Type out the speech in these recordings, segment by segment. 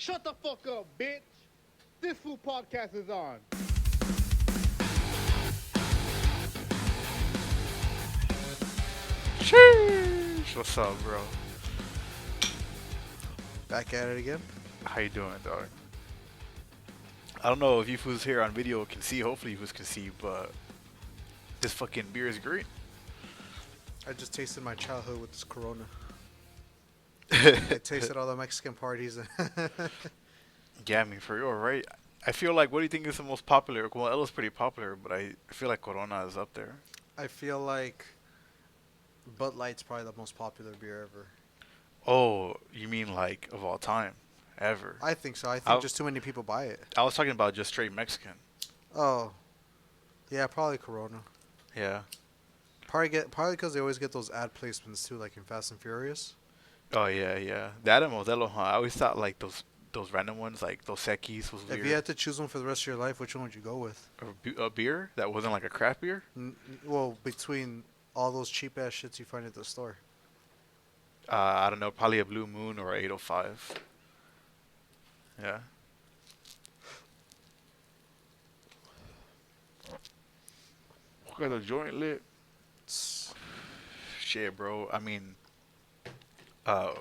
Shut the fuck up, bitch. This fool podcast is on. Sheesh. What's up, bro? Back at it again. How you doing, dog? I don't know if you fools here on video can see. Hopefully you fools can see, but this fucking beer is green. I just tasted my childhood with this Corona. I tasted all the Mexican parties. Yeah, I mean, for real, right? I feel like, what do you think is the most popular? Well, Ella's pretty popular, but I feel like Corona is up there. I feel like Bud Light's probably the most popular beer ever. Oh, you mean like of all time, ever? I think so. I think I'll- just too many people buy it. I was talking about just straight Mexican. Oh, yeah, probably Corona. Yeah. Probably because they always get those ad placements too, like in Fast and Furious. Oh yeah, yeah. That and Modelo, huh? I always thought like those random ones, like Dos Equis was weird. If you had to choose one for the rest of your life, which one would you go with? A beer that wasn't like a craft beer. Well, between all those cheap ass shits you find at the store. I don't know, probably a Blue Moon or a 805. Yeah. Got a joint lit. Shit, bro. I mean, uh,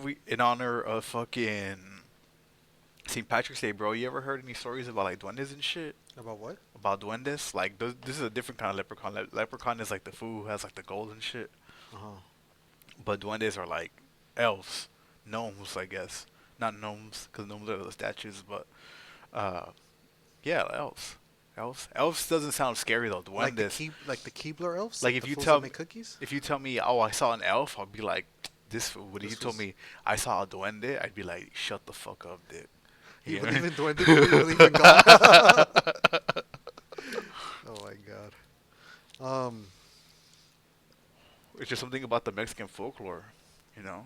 we in honor of fucking St. Patrick's Day, bro. You ever heard any stories about like duendes and shit? About what? About duendes? Like this is a different kind of leprechaun. Leprechaun is like the fool who has like the gold and shit. Uh huh. But duendes are like elves, gnomes, I guess. Not gnomes, because gnomes are the statues, but yeah, elves. Elves doesn't sound scary though. Duendes. Like the Keebler elves. Like if the you fools tell that make cookies. If you tell me, oh, I saw an elf, I'll be like, this fool. When This you told was- me I saw a duende, I'd be like, shut the fuck up, dude. You know? believe in duendes? You believe in God? Oh my God. It's just something about the Mexican folklore, you know?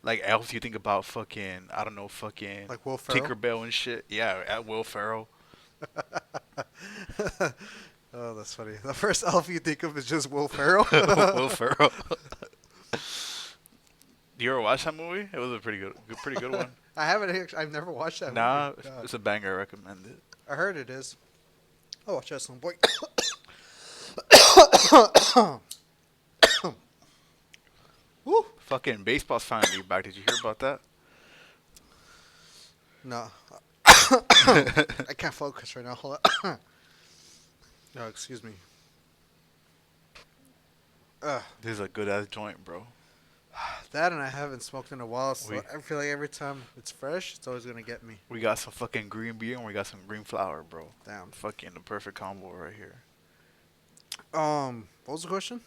Like elves, you think about fucking, I don't know, fucking Like Will Ferrell? Tinkerbell and shit. Yeah, at Will Ferrell. Oh, that's funny. The first elf you think of is just Will Ferrell. Will Ferrell. You ever watch that movie? It was a pretty good one. I haven't actually. I've never watched that. Nah, movie. God. it's a banger. I recommend it. I heard it is. I'll watch that some point. Woo. Fucking baseball's finally back. Did you hear about that? No. I can't focus right now. Hold on. No, excuse me. This is a good ass joint, bro. That and I haven't smoked in a while, so We- I feel like every time it's fresh, it's always gonna get me. We got some fucking green beer and we got some green flour, bro. Damn. Fucking the perfect combo right here. What was the question?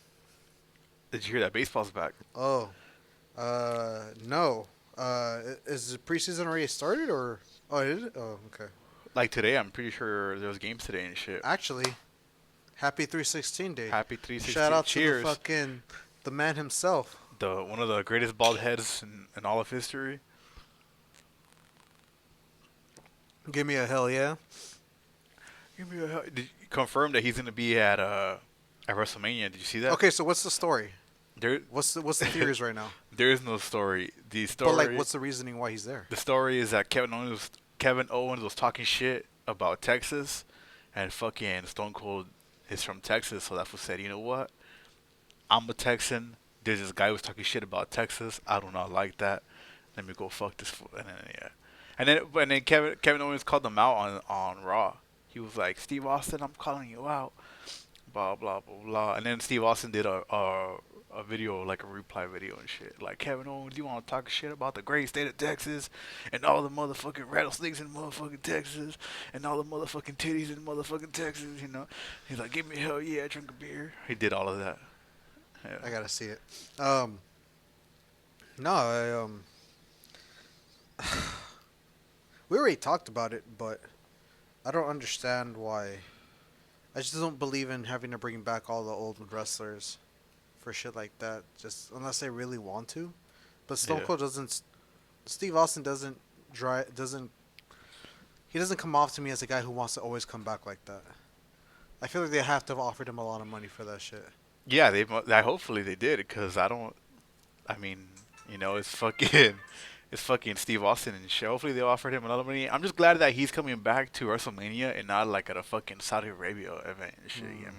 Did you hear that baseball's back? Oh, no. Is the preseason already started or? Oh, it is. Oh, okay. Like today, I'm pretty sure there was games today and shit. Actually, happy 316 day. Happy 360. Shout out Cheers. to the man himself. The one of the greatest bald heads in all of history. Give me a hell yeah. Give me a, did you confirm that he's gonna be at WrestleMania? Did you see that? Okay, so what's the story? There What's the theories right now? there is no story. The story. But like, what's the reasoning why he's there? The story is that Kevin Owens was talking shit about Texas, and fucking Stone Cold is from Texas, so that's what said, you know what? I'm a Texan. There's this guy who's talking shit about Texas. I do not like that. Let me go fuck this fool. And then yeah, and then Kevin Owens called them out on Raw. He was like, Steve Austin, I'm calling you out. Blah blah blah blah. And then Steve Austin did a video, like a reply video and shit. Like, Kevin Owens, you want to talk shit about the great state of Texas and all the motherfucking rattlesnakes in motherfucking Texas and all the motherfucking titties in motherfucking Texas, you know? He's like, give me hell yeah, drink a beer. He did all of that. Yeah. I gotta see it. No, we already talked about it, but I don't understand why. I just don't believe in having to bring back all the old wrestlers for shit like that, just unless they really want to. But Stone Yeah. Cold doesn't. Steve Austin he doesn't come off to me as a guy who wants to always come back like that. I feel like they have to have offered him a lot of money for that shit. Yeah, hopefully they did, because I mean, You know, it's fucking it's fucking Steve Austin and shit. Hopefully they offered him a lot of money. I'm just glad that he's coming back to WrestleMania and not like at a fucking Saudi Arabia event and shit. You know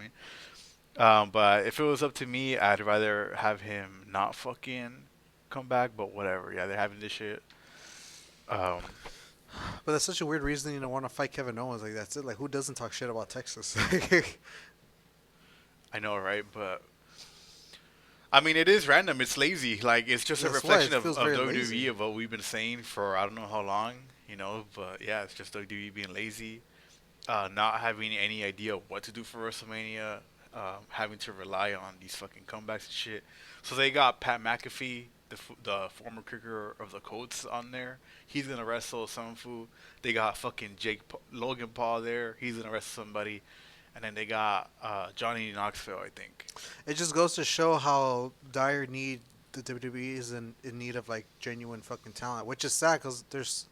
what I mean? But if it was up to me, I'd rather have him not fucking come back. But whatever. Yeah, they're having this shit. Um, But that's such a weird reasoning to want to fight Kevin Owens. Like that's it. Like who doesn't talk shit about Texas? I know, right? But I mean, it is random. It's lazy. Like it's just a That's why reflection it feels of very WWE lazy. of what we've been saying for I don't know how long. You know, but yeah, it's just WWE being lazy, not having any idea what to do for WrestleMania, having to rely on these fucking comebacks and shit. So they got Pat McAfee, the former kicker of the Colts, on there. He's gonna wrestle some fool. They got fucking Logan Paul there. He's gonna wrestle somebody, and then they got Johnny Knoxville, I think. It just goes to show how dire need the WWE is in need of like genuine fucking talent, which is sad because there's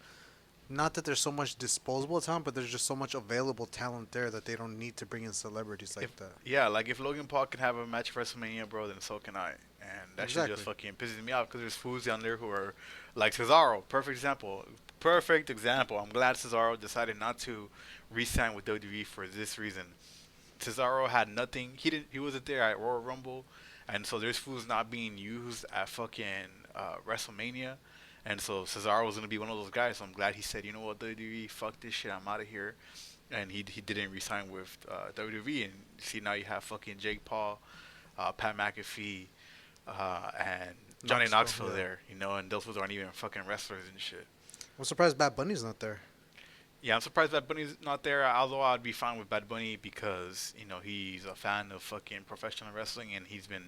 not that there's so much disposable talent, but there's just so much available talent there that they don't need to bring in celebrities If like that. yeah, like if Logan Paul can have a match for WrestleMania, bro, then so can I. And that shit just Exactly. fucking pisses me off because there's fools down there who are like Cesaro, perfect example. Perfect example. I'm glad Cesaro decided not to re-sign with WWE for this reason. Cesaro had nothing. He didn't. He wasn't there at Royal Rumble, and so there's fools not being used at fucking WrestleMania. And so Cesaro was gonna be one of those guys. So I'm glad he said, you know what, WWE, fuck this shit, I'm out of here. And he didn't resign with WWE. And see now you have fucking Jake Paul, Pat McAfee, and Johnny Knoxville, Knoxville yeah. there. You know, and those fools aren't even fucking wrestlers and shit. I'm surprised Bad Bunny's not there. Yeah, I'm surprised Bad Bunny's not there. Although I'd be fine with Bad Bunny because you know he's a fan of fucking professional wrestling and he's been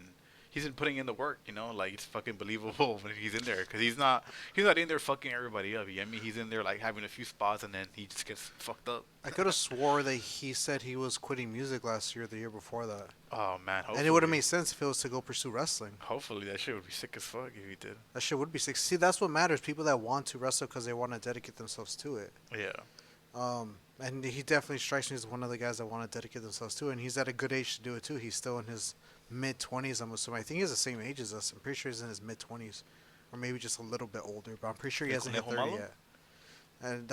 putting in the work. You know, like it's fucking believable when he's in there because he's not in there fucking everybody up. I mean, he's in there like having a few spots and then he just gets fucked up. I could have swore that he said he was quitting music last year, or the year before that, Oh man, and it would have hopefully, made sense if it was to go pursue wrestling. hopefully that shit would be sick as fuck if he did. That shit would be sick. See, that's what matters. People that want to wrestle because they want to dedicate themselves to it. Yeah, And he definitely strikes me as one of the guys that want to dedicate themselves to it. And he's at a good age to do it too. He's still in his mid 20s. I'm assuming. I think he's the same age as us. I'm pretty sure he's in his mid 20s, or maybe just a little bit older. But I'm pretty sure he El hasn't hit Conejo 30 Malo? yet. And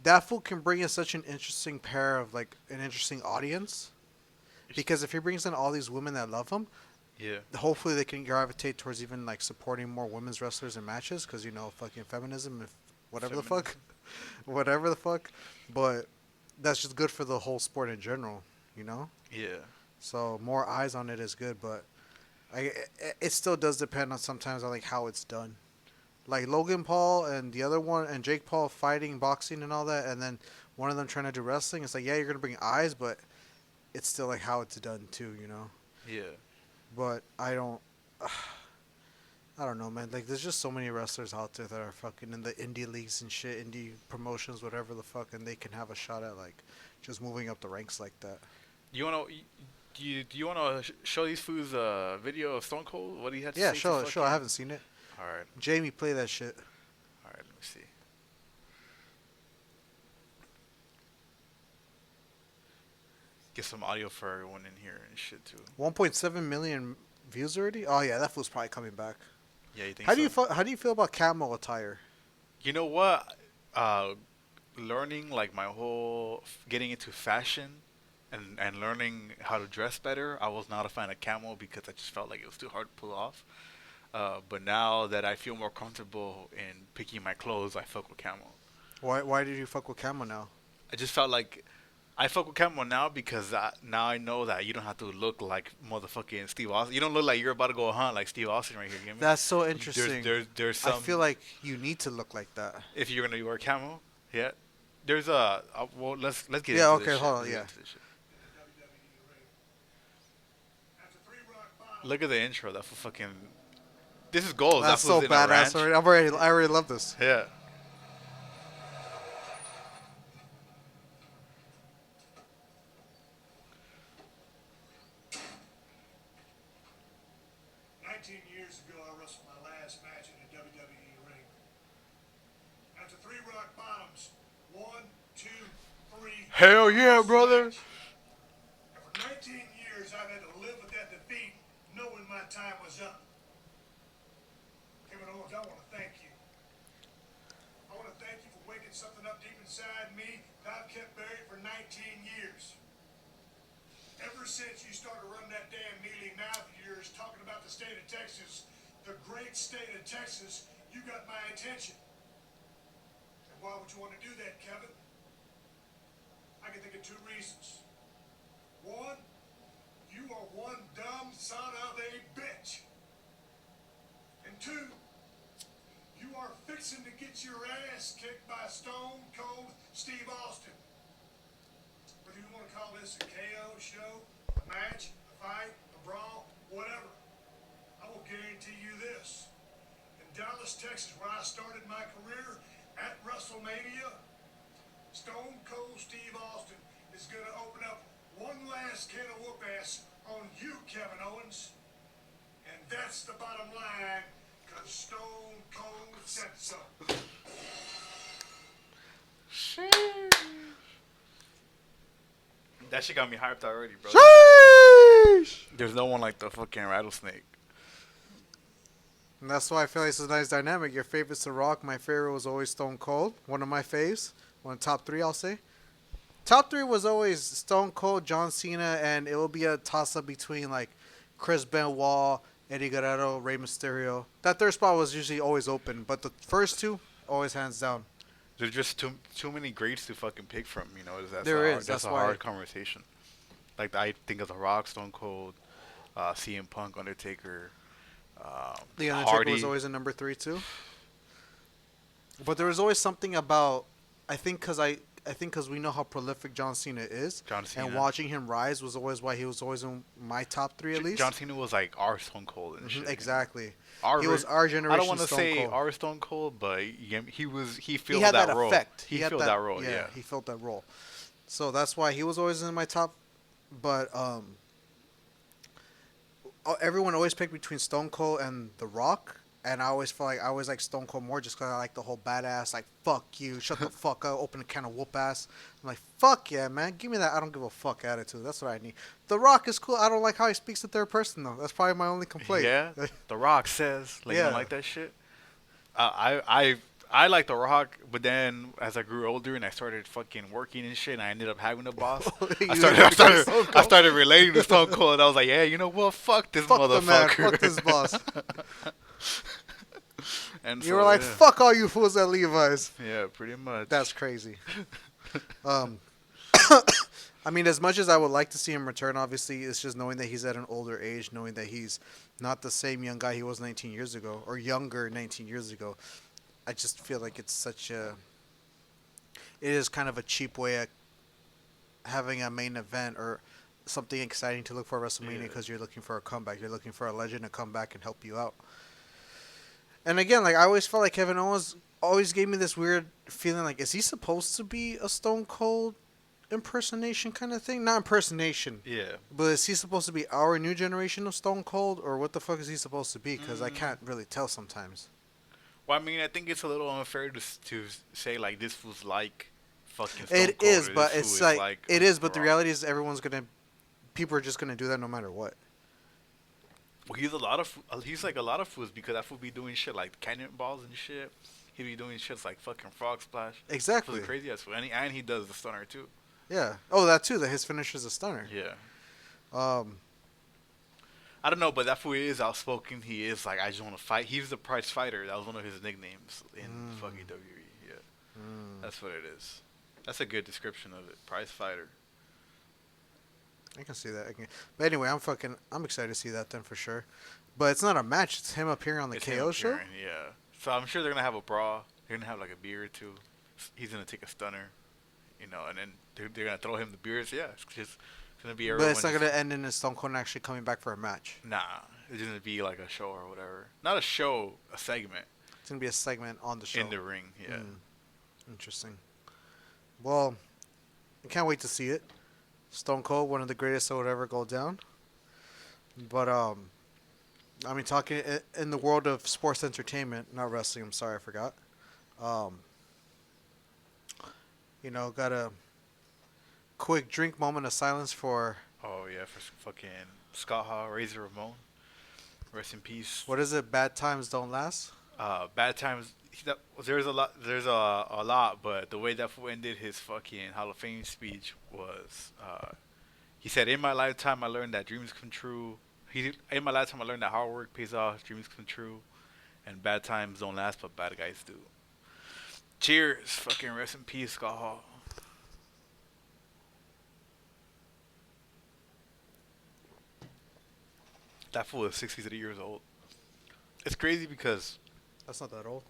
that fool can bring in such an interesting pair of like an interesting audience. Because if he brings in all these women that love him, yeah, hopefully they can gravitate towards even like supporting more women's wrestlers in matches. Because fucking feminism, if whatever the fuck, feminism. whatever the fuck. But that's just good for the whole sport in general, you know. Yeah. So more eyes on it is good, but it still does depend on sometimes on like how it's done. Like Logan Paul and the other one and Jake Paul fighting boxing and all that, and then one of them trying to do wrestling. It's like yeah, you're gonna bring eyes, but it's still like how it's done too, you know. Yeah. But I don't know, man. Like, there's just so many wrestlers out there that are fucking in the indie leagues and shit, indie promotions, whatever the fuck, and they can have a shot at like just moving up the ranks like that. You wanna do you wanna show these fools a video of Stone Cold? What he had to Yeah, say to sure, sure. I fucking- haven't seen it. All right, Jamie, play that shit. all right. Let me see. Get some audio for everyone in here and shit too. 1.7 million views already. Oh yeah, that fool's probably coming back. Yeah, you think How so? do how do you feel about camo attire? You know what? Learning like my whole getting into fashion and learning how to dress better. I was not a fan of camo because I just felt like it was too hard to pull off. But now that I feel more comfortable in picking my clothes, I fuck with camo. Why did you fuck with camo now? I just felt like I fuck with camo now because now I know that you don't have to look like motherfucking Steve Austin. You don't look like you're about to go hunt like Steve Austin right here. You get me? That's so interesting. There's some. I feel like you need to look like that. If you're gonna wear camo, yeah. There's a well. Let's get Yeah, into okay, this hold shit. on, Let's get yeah. into this shit. Look at the intro. That for fucking. This is gold. That's that so was in a ranch. badass already. I already love this. Yeah. Years ago, I wrestled my last match in a WWE ring. After 3 rock bottoms, 1, 2, 3. Hell yeah, brother. And for 19 years, I've had to live with that defeat, knowing my time was up. Kevin something up deep inside me that I've kept buried for 19 years. Ever since you started running that damn mealy mouth of yours talking about the state of Texas, the great state of Texas, you got my attention. And why would you want to do that, Kevin? I can think of 2 reasons. One, you are one dumb son of a bitch. And 2, you are fixing to get your ass kicked by Stone Cold Steve Austin. Whether you want to call this a KO show, a match, a fight, a brawl, whatever, I will guarantee you this. In Dallas, Texas, where I started my career at WrestleMania, Stone Cold Steve Austin is going to open up one last can of whoop ass on you, Kevin Owens. And that's the bottom line, because Stone Cold said so. That shit got me hyped already, bro. Sheesh! There's no one like the fucking Rattlesnake. And that's why I feel like it's a nice dynamic. Your favorite's The Rock. My favorite was always Stone Cold. One of my faves. One of the top 3, I'll say. Top 3 was always Stone Cold, John Cena, and it will be a toss-up between, like, Chris Benoit, Eddie Guerrero, Rey Mysterio. That third spot was usually always open, but the first 2, always hands down. There's just too many greats to fucking pick from, you know. That's That's a why. hard conversation. Like, I think of The Rock, Stone Cold, CM Punk, Undertaker, The Undertaker Hardy. was always a number 3 too. But there was always something about, I think because we know how prolific John Cena is, John Cena. and watching him rise was always why he was always in my top 3 at least. John Cena was like our Stone Cold and shit. Exactly. Our He was our I generation don't want to Stone say Cold. our Stone Cold, but he filled He had that role. effect. He had filled that role. Yeah. he filled that role. So that's why he was always in my top. But everyone always picked between Stone Cold and The Rock, and I always felt like I always like Stone Cold more just because I like the whole badass, like fuck you, shut the fuck up, open a can of whoop ass. I'm like fuck yeah, man, give me that I don't give a fuck attitude. That's what I need. The Rock is cool. I don't like how he speaks to third person though. That's probably my only complaint. Yeah. The Rock says, like, you Yeah. don't like that shit. I like The Rock, but then as I grew older and I started fucking working and shit, and I ended up having a boss. You I started relating to Stone Cold, and I was like, yeah, you know what? Fuck this Fuck the man. motherfucker. Fuck this boss. And You so, were like, yeah. fuck all you fools at Levi's. Yeah, pretty much. That's crazy. I mean, as much as I would like to see him return, obviously, it's just knowing that he's at an older age, knowing that he's not the same young guy he was 19 years ago, or younger 19 years ago. I just feel like it's such a... It is kind of a cheap way of having a main event or something exciting to look for at WrestleMania because you're looking for a comeback. You're looking for a legend to come back and help you out. And again, like I always felt like Kevin Owens always gave me this weird feeling like, is he supposed to be a Stone Cold impersonation kind of thing? Not impersonation. Yeah. But is he supposed to be our new generation of Stone Cold, or what the fuck is he supposed to be? Because I can't really tell sometimes. Well, I mean, I think it's a little unfair to say, like, this was like fucking Stone It Cold, is, or but this it's fool is like it is. But the Rock. reality is, people are just gonna do that no matter what. Well, he's like a lot of fools, because that fool be doing shit like cannonballs and shit. He be doing shit like fucking frog splash. Exactly. Fool's crazy ass fool. And he does the stunner too. Yeah. Oh, that too. That his finisher's a stunner. Yeah. I don't know, but that fool is outspoken. He is like, I just want to fight. He's the prize fighter. That was one of his nicknames in fucking WWE. Yeah. That's what it is. That's a good description of it. Prize fighter. I can see that. But anyway, I'm excited to see that then for sure. But it's not a match. It's him appearing on the It's KO him show. appearing, yeah. So I'm sure they're gonna have a brawl. They're gonna have like a beer or two. He's gonna take a stunner, you know, and then they're gonna throw him the beers. Yeah, it's gonna be everyone. But it's not gonna end in Stone Cold actually coming back for a match. Nah, it's gonna be like a show or whatever. Not a show, a segment. It's gonna be a segment on the show. In the ring, yeah. Interesting. Well, I can't wait to see it. Stone Cold, one of the greatest that would ever go down. But I mean, talking in the world of sports entertainment, not wrestling. I'm sorry, I forgot. You know, got a quick drink moment of silence for. Oh yeah, for fucking Scott Hall, Razor Ramon. Rest in peace. What is it? Bad times don't last. Bad times. There's a lot. There's a lot, but the way that fool ended his fucking Hall of Fame speech was, he said, "In my lifetime, I learned that dreams come true. In my lifetime, I learned that hard work pays off, dreams come true, and bad times don't last, but bad guys do." Cheers, fucking rest in peace, Scott Hall. That fool is 63 years old. It's crazy because That's not that old.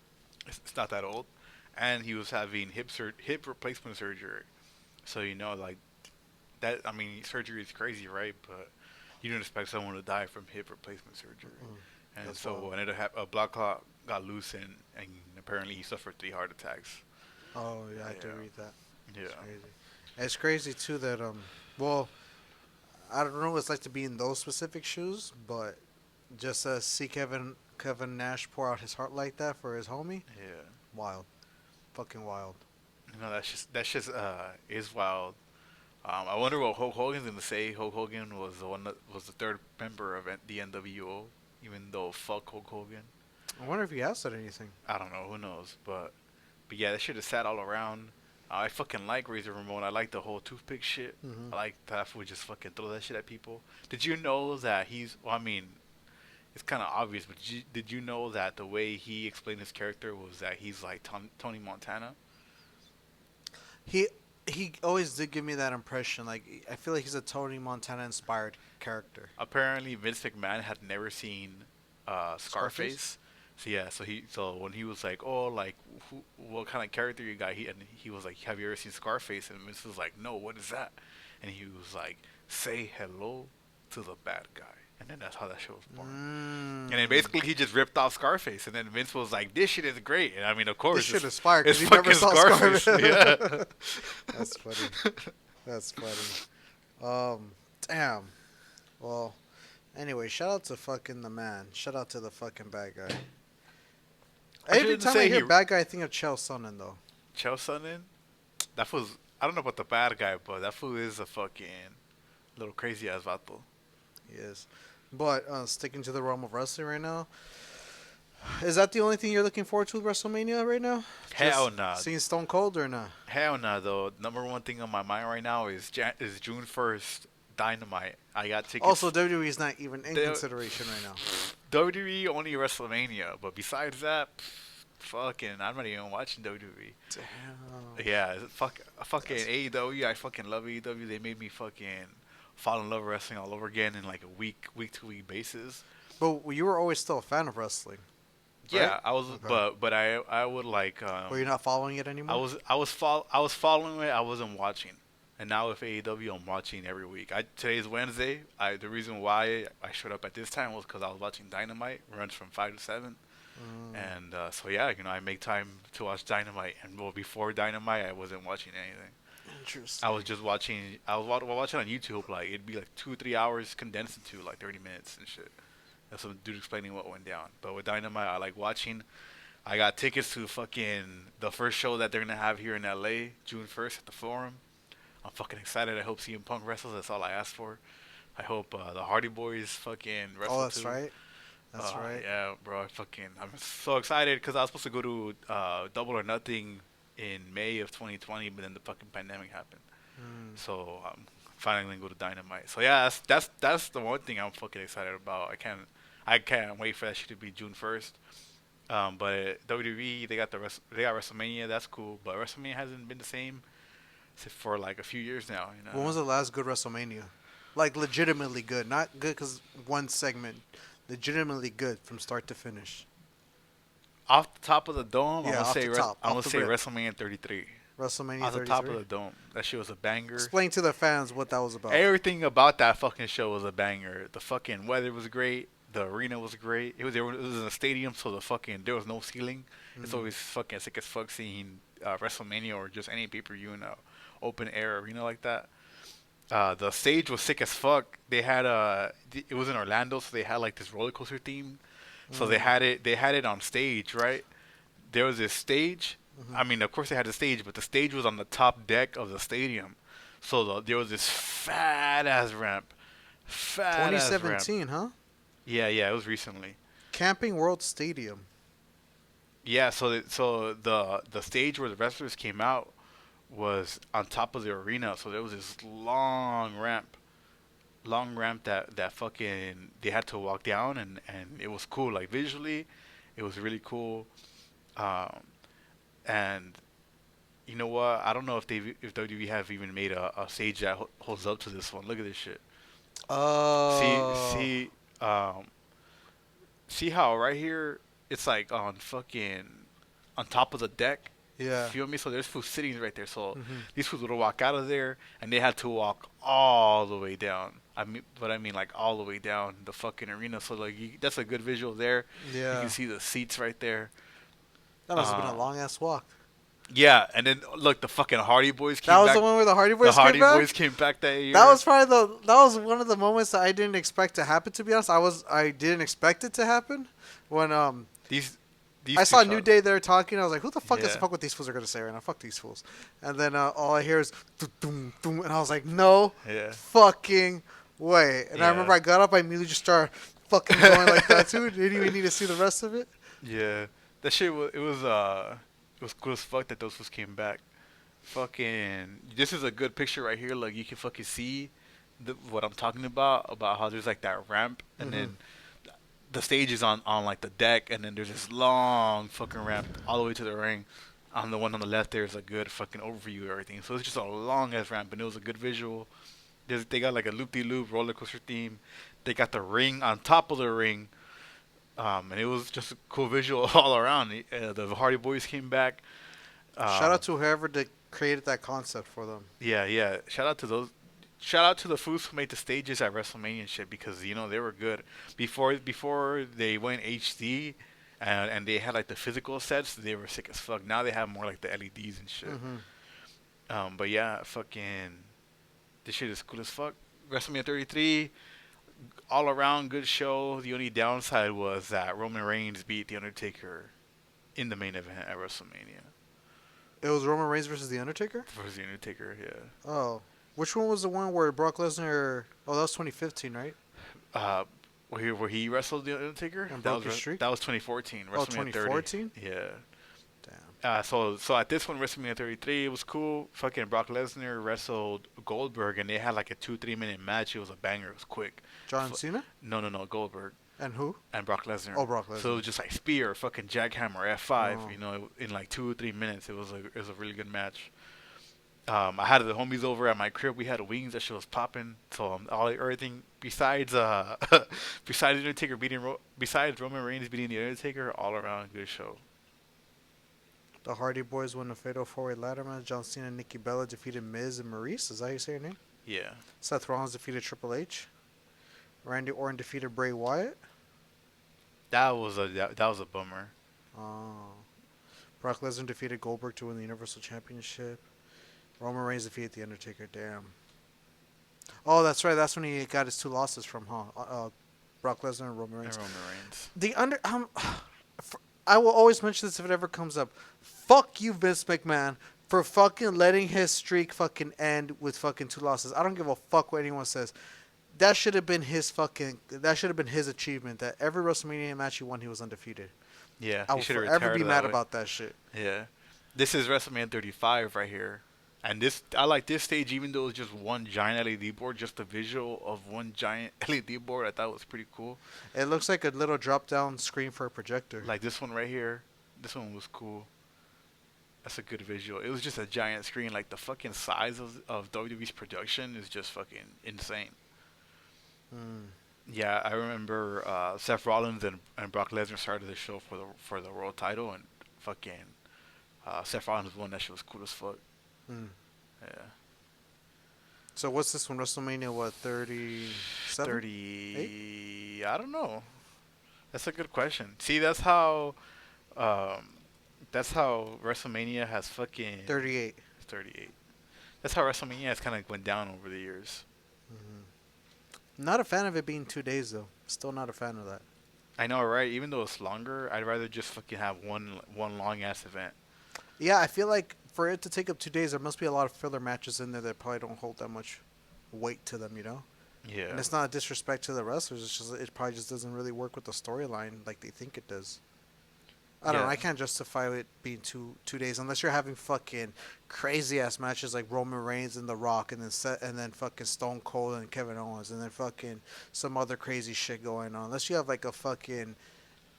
it's not that old, and he was having hip replacement surgery. So like that. I mean, surgery is crazy, right? But you don't expect someone to die from hip replacement surgery. And That's so wild. what ended up a blood clot got loose, and apparently he suffered 3 heart attacks. Oh yeah, I did Yeah, read that. yeah. It's crazy. It's crazy too that well, I don't know what it's like to be in those specific shoes, but just to see Kevin Nash pour out his heart like that for his homie, Yeah. wild, fucking wild. That's just is wild. I wonder what Hulk Hogan's gonna say. Hulk Hogan was the one that was the third member of the NWO, even though fuck Hulk Hogan. I wonder if he has said anything. I don't know. Who knows? But yeah, that shit is sad all around. I fucking like Razor Ramon. I like the whole toothpick shit. Hmm. I like that fool just fucking throw that shit at people. Did you know that he's? Well, I mean, it's kind of obvious, but did you know that the way he explained his character was that he's like Tony Montana? He he always did give me that impression. Like I feel like he's a Tony Montana inspired character. Apparently, Vince McMahon had never seen Scarface? Scarface. So yeah, so when he was like, "Oh, like, what kind of character you got?" He was like, "Have you ever seen Scarface?" And Vince was like, "No, what is that?" And he was like, "Say hello to the bad guy." And then that's how that show was born. And then Mm. basically he just ripped off Scarface, and then Vince was like, "This shit is great." And I mean, of course, This shit it's, is fire because it's you never fucking saw Scarface. Scarface. Yeah. That's funny. That's funny. Damn. Well, anyway, shout out to fucking the man. Shout out to the fucking bad guy. I Every shouldn't time I say hear he- bad guy, I think of Chael Sonnen though. Chael Sonnen, that fool's. I don't know about the bad guy, but that fool is a fucking little crazy ass vato. He is. But sticking to the realm of wrestling right now, is that the only thing you're looking forward to with WrestleMania right now? Hell Just nah. Seeing Stone Cold or not? Hell nah, though. Number one thing on my mind right now is June 1st, Dynamite. I got tickets. Also, WWE is not even in They- consideration right now. WWE only WrestleMania, but besides that, fucking, I'm not even watching WWE. Damn. Yeah, fucking AEW. I fucking love AEW. They made me fucking fall in love with wrestling all over again in like a week to week basis. But you were always still a fan of wrestling. Yeah, Right? I was, Okay. but I would like. But you're not following it anymore? I was following it. I wasn't watching, and now with AEW, I'm watching every week. Today's Wednesday. The reason why I showed up at this time was because I was watching Dynamite. Runs from 5 to 7, and so yeah, I make time to watch Dynamite. And well, before Dynamite, I wasn't watching anything. Interesting. I was just watching. I was watching on YouTube. Like it'd be like 2 or 3 hours condensed into like 30 minutes and shit. That's some dude explaining what went down. But with Dynamite, I like watching. I got tickets to fucking the first show that they're gonna have here in LA, June 1st at the Forum. I'm fucking excited. I hope CM Punk wrestles. That's all I asked for. I hope the Hardy Boys fucking wrestle Oh, that's too. right. That's right. Yeah, bro. I'm so excited because I was supposed to go to Double or Nothing in May of 2020, but then the fucking pandemic happened. Mm. So I'm finally gonna go to Dynamite. So yeah, that's the one thing I'm fucking excited about. I can't wait for that shit to be June 1st. But WWE they got WrestleMania. That's cool. But WrestleMania hasn't been the same for like a few years now. When was the last good WrestleMania? Like legitimately good, not good because one segment. Legitimately good from start to finish. Off the top of the dome, Yeah, I'm off gonna say the top, I'm off gonna the say rip. WrestleMania 33. WrestleMania Off the 33. top of the dome, that shit was a banger. Explain to the fans what that was about. Everything about that fucking show was a banger. The fucking weather was great. The arena was great. It was in a stadium, so there was no ceiling. It's Mm. always fucking sick as fuck seeing WrestleMania or just any pay-per-view in a open air arena like that. The stage was sick as fuck. They had it was in Orlando, so they had like this roller coaster theme. So they had it on stage, right? There was this stage. I mean, of course they had the stage, but the stage was on the top deck of the stadium. So there was this fat ass ramp. Fat ass ramp. 2017, huh? Yeah, it was recently. Camping World Stadium. Yeah, so the stage where the wrestlers came out was on top of the arena, so there was this long ramp that fucking they had to walk down, and it was cool. Like visually, it was really cool. Um, and you know what? I don't know if WWE have even made a stage that holds up to this one. Look at this shit. See Oh, see um see how right here it's like on fucking on top of the deck. yeah. Feel me? So there's fools sitting right there. So Hmm. these fools would walk out of there, and they had to walk all the way down. I mean, like all the way down the fucking arena. So like, that's a good visual there. You can Yeah. see the seats right there. That must have been a Um, long ass walk. yeah, and then look, the fucking Hardy Boys That came was the back. one where the Hardy The Boys came Hardy Boys back. came back that That year. was probably that was one of the moments that I didn't expect to happen. To be honest, I didn't expect it to happen when These I these two saw New shot. Day there talking. I was like, who the fuck gives a Yeah, fuck what these fools are gonna say right now? Fuck these fools. And then all I hear is doom, doom, doom, and I was like, no yeah, fucking way. And I remember yeah, I got up, I immediately just started fucking going like that too. Didn't even need to see the rest of it. yeah. That shit was it was cool as fuck that those fools came back. Fucking, this is a good picture right here. Like you can fucking see what I'm talking about how there's like that ramp, and Hmm. then the stage is on like the deck, and then there's this long fucking ramp all the way to the ring. On the one on the left, there's a good fucking overview of everything. So it's just a long ass ramp, and it was a good visual. They got like a loop de loop roller coaster theme. They got the ring on top of the ring, and it was just a cool visual all around. The Hardy Boys came back. Shout Um, out to whoever created that concept for them. Yeah, yeah. Shout out to those. Shout out to the fools who made the stages at WrestleMania and shit, because they were good before they went HD, and they had like the physical sets. They were sick as fuck. Now they have more like the LEDs and shit. Hmm. But yeah, fucking this shit is cool as fuck. WrestleMania 33, all around good show. The only downside was that Roman Reigns beat The Undertaker in the main event at WrestleMania It was Roman Reigns versus The Undertaker. versus The Undertaker. Yeah. Oh, which one was the one where Brock Lesnar? Oh, that was 2015, right? Uh, where he wrestled the Undertaker. And That broke was his streak. that was 2014. Oh, WrestleMania 30. 2014. Yeah. Damn. So at this one, WrestleMania 33, it was cool. Fucking Brock Lesnar wrestled Goldberg, and they had like a 2-3 minute match. It was a banger. It was quick. John Cena No, Goldberg and who? and Brock Lesnar. Oh, Brock So it Lesnar. was just like spear, fucking jackhammer, F5. Oh. In like 2 or 3 minutes. It was a really good match. I had the homies over at my crib. We had wings. That shit was popping. So everything besides besides Undertaker besides Roman Reigns beating the Undertaker, all around good show. The Hardy Boys won the Fatal 4-Way Ladder match. John Cena and Nikki Bella defeated Miz and Maurice. Is that how you say your name? Yeah, Seth Rollins defeated Triple H. Randy Orton defeated Bray Wyatt. that was a bummer. Oh. Brock Lesnar defeated Goldberg to win the Universal Championship. Roman Reigns defeated The Undertaker. Damn. Oh, that's right. That's when he got his two losses from, huh? Brock Lesnar and Roman And Reigns. Roman Reigns. I will always mention this if it ever comes up. Fuck you, Vince McMahon, for fucking letting his streak fucking end with fucking two losses. I don't give a fuck what anyone says. That should have been his fucking. That should have been his achievement. That every WrestleMania match he won, he was undefeated. Yeah, I he will should have forever retired be that mad way. about that shit. Yeah, this is WrestleMania 35 right here. And I like this stage, even though it's just one giant LED board, just the visual of one giant LED board. I thought was pretty cool. It looks like a little drop down screen for a projector. Like this one right here. This one was cool. That's a good visual. It was just a giant screen. Like the fucking size of WWE's production is just fucking insane. Mm. Yeah, I remember Seth Rollins and Brock Lesnar started the show for the world title, and fucking Seth Rollins won. That shit was cool as fuck. Mm. Yeah. So what's this one? WrestleMania what? 37? 30. I don't know. That's a good question. See, um, that's how WrestleMania has fucking 38. 38. That's how WrestleMania has kind of went down over the years. Not a fan of it being 2 days though. Still not a fan of that. I know, right? Even though it's longer, I'd rather just fucking have one long ass event. Yeah, I feel like for it to take up 2 days, there must be a lot of filler matches in there that probably don't hold that much weight to them, you know? Yeah. And it's not a disrespect to the wrestlers. It's just it probably just doesn't really work with the storyline like they think it does. I don't know. Yeah. I can't justify it being 2 days unless you're having fucking crazy ass matches like Roman Reigns and The Rock, and then fucking Stone Cold and Kevin Owens, and then fucking some other crazy shit going on. Unless you have like a fucking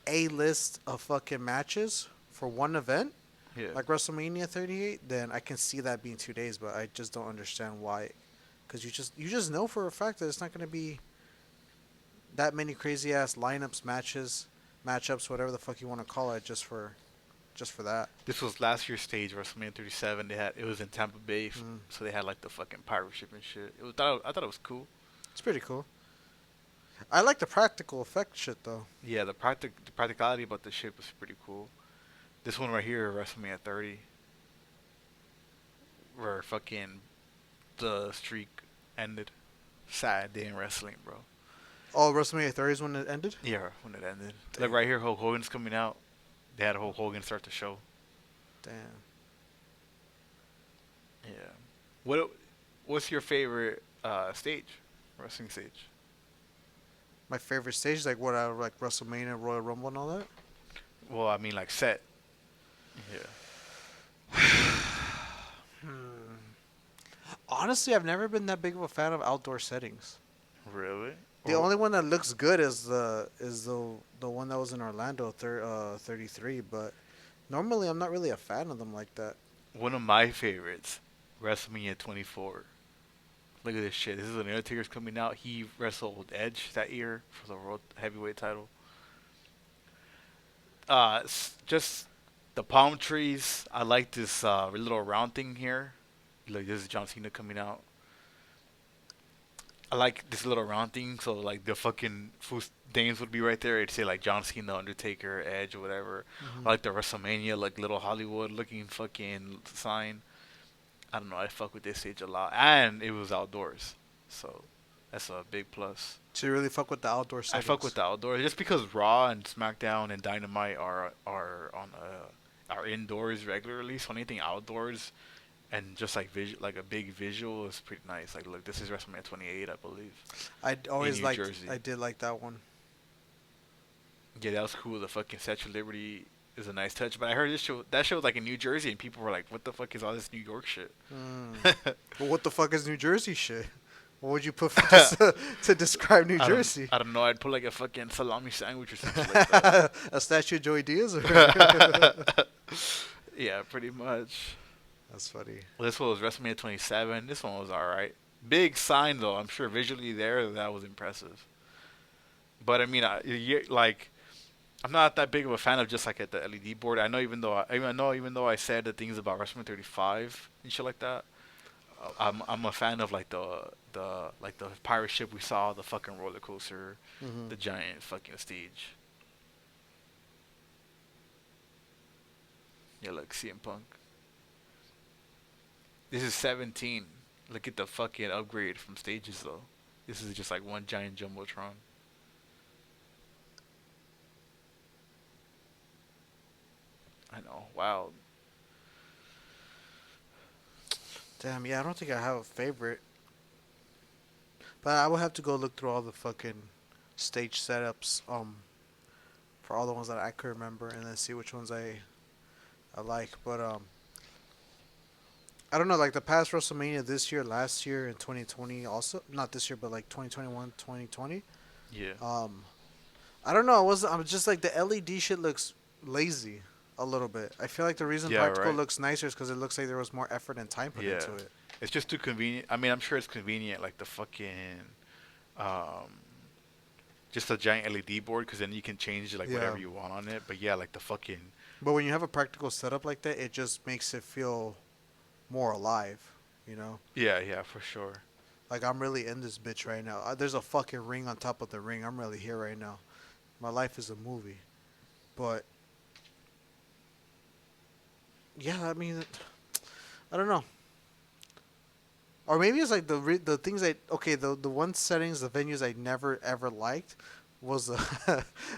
A list of fucking matches for one event, Yeah. like WrestleMania 38, then I can see that being 2 days. But I just don't understand why, because you just know for a fact that it's not gonna be that many crazy ass lineups, matchups, whatever the fuck you want to call it, just for that. This was last year's stage, WrestleMania 37. It was in Tampa Bay, Mm. so they had like the fucking pirate ship and shit. I thought it was cool. It's pretty cool. I like the practical effect shit though. Yeah, the practicality about the ship was pretty cool. This one right here, WrestleMania 30, where fucking the streak ended. Sad day in wrestling, bro. Oh, WrestleMania 30 is when it ended. Yeah, when it ended. Damn. Like right here, Hulk Hogan's coming out. They had Hulk Hogan start the show. Damn. Yeah. What's your favorite stage, wrestling stage? My favorite stage, like what out of like WrestleMania, Royal Rumble, and all that. Well, I mean like set. Yeah. Honestly, I've never been that big of a fan of outdoor settings. Really? The only one that looks good is the one that was in Orlando, 33. But normally, I'm not really a fan of them like that. One of my favorites, WrestleMania 24. Look at this shit. This is when Undertaker's coming out. He wrestled Edge that year for the World Heavyweight title. Just the palm trees. I like this little round thing here. Like this is John Cena coming out. I like this little round thing, so like the fucking names would be right there. It'd say like John Cena, Undertaker, Edge, or whatever. I like the WrestleMania, like little Hollywood looking fucking sign. I don't know. I fuck with this stage a lot, and it was outdoors, so that's a big plus. So you really fuck with the outdoor I settings. fuck with the outdoors just because Raw and SmackDown and Dynamite are on are indoors regularly. So anything outdoors and just like like a big visual is pretty nice. Like look, this is WrestleMania 28, I believe. I always New liked. Jersey. I did like that one. Yeah, that was cool. The fucking Statue of Liberty is a nice touch. But I heard that show was like in New Jersey, and people were like, "What the fuck is all this New York shit?" Well, what the fuck is New Jersey shit? What would you put just to describe New Jersey? I don't know. I'd put like a fucking salami sandwich or something like that. A statue of Joey Diaz? Or Yeah, pretty much. That's funny. Well, this one was WrestleMania 27. This one was alright. Big sign though. I'm sure visually there that was impressive. But I mean, like, I'm not that big of a fan of just like at the LED board. I know even though I said the things about WrestleMania 35 and shit like that. I'm a fan of like the pirate ship we saw, the fucking roller coaster, the giant fucking stage. Yeah, look, CM Punk. This is 17. Look at the fucking upgrade from stages though. This is just like one giant jumbotron. I know. Wow. Damn, yeah, I don't think I have a favorite. But I will have to go look through all the fucking stage setups, for all the ones that I could remember, and then see which ones I like. But I don't know, like the past WrestleMania this year, last year, and 2020 also, not this year, but like 2021, 2020. Yeah. I don't know. I'm just like the LED shit looks lazy a little bit. I feel like the reason Yeah, practical right. looks nicer is because it looks like there was more effort and time put Yeah. into it. It's just too convenient. I mean, I'm sure it's convenient, like the fucking, just a giant LED board, because then you can change like Yeah. whatever you want on it. But yeah, like the fucking. But when you have a practical setup like that, it just makes it feel more alive, you know? Yeah, yeah, for sure. Like, I'm really in this bitch right now. There's a fucking ring on top of the ring. I'm really here right now. My life is a movie. But, yeah, I mean, I don't know. Or maybe it's like the things the one settings, the venues I never ever liked was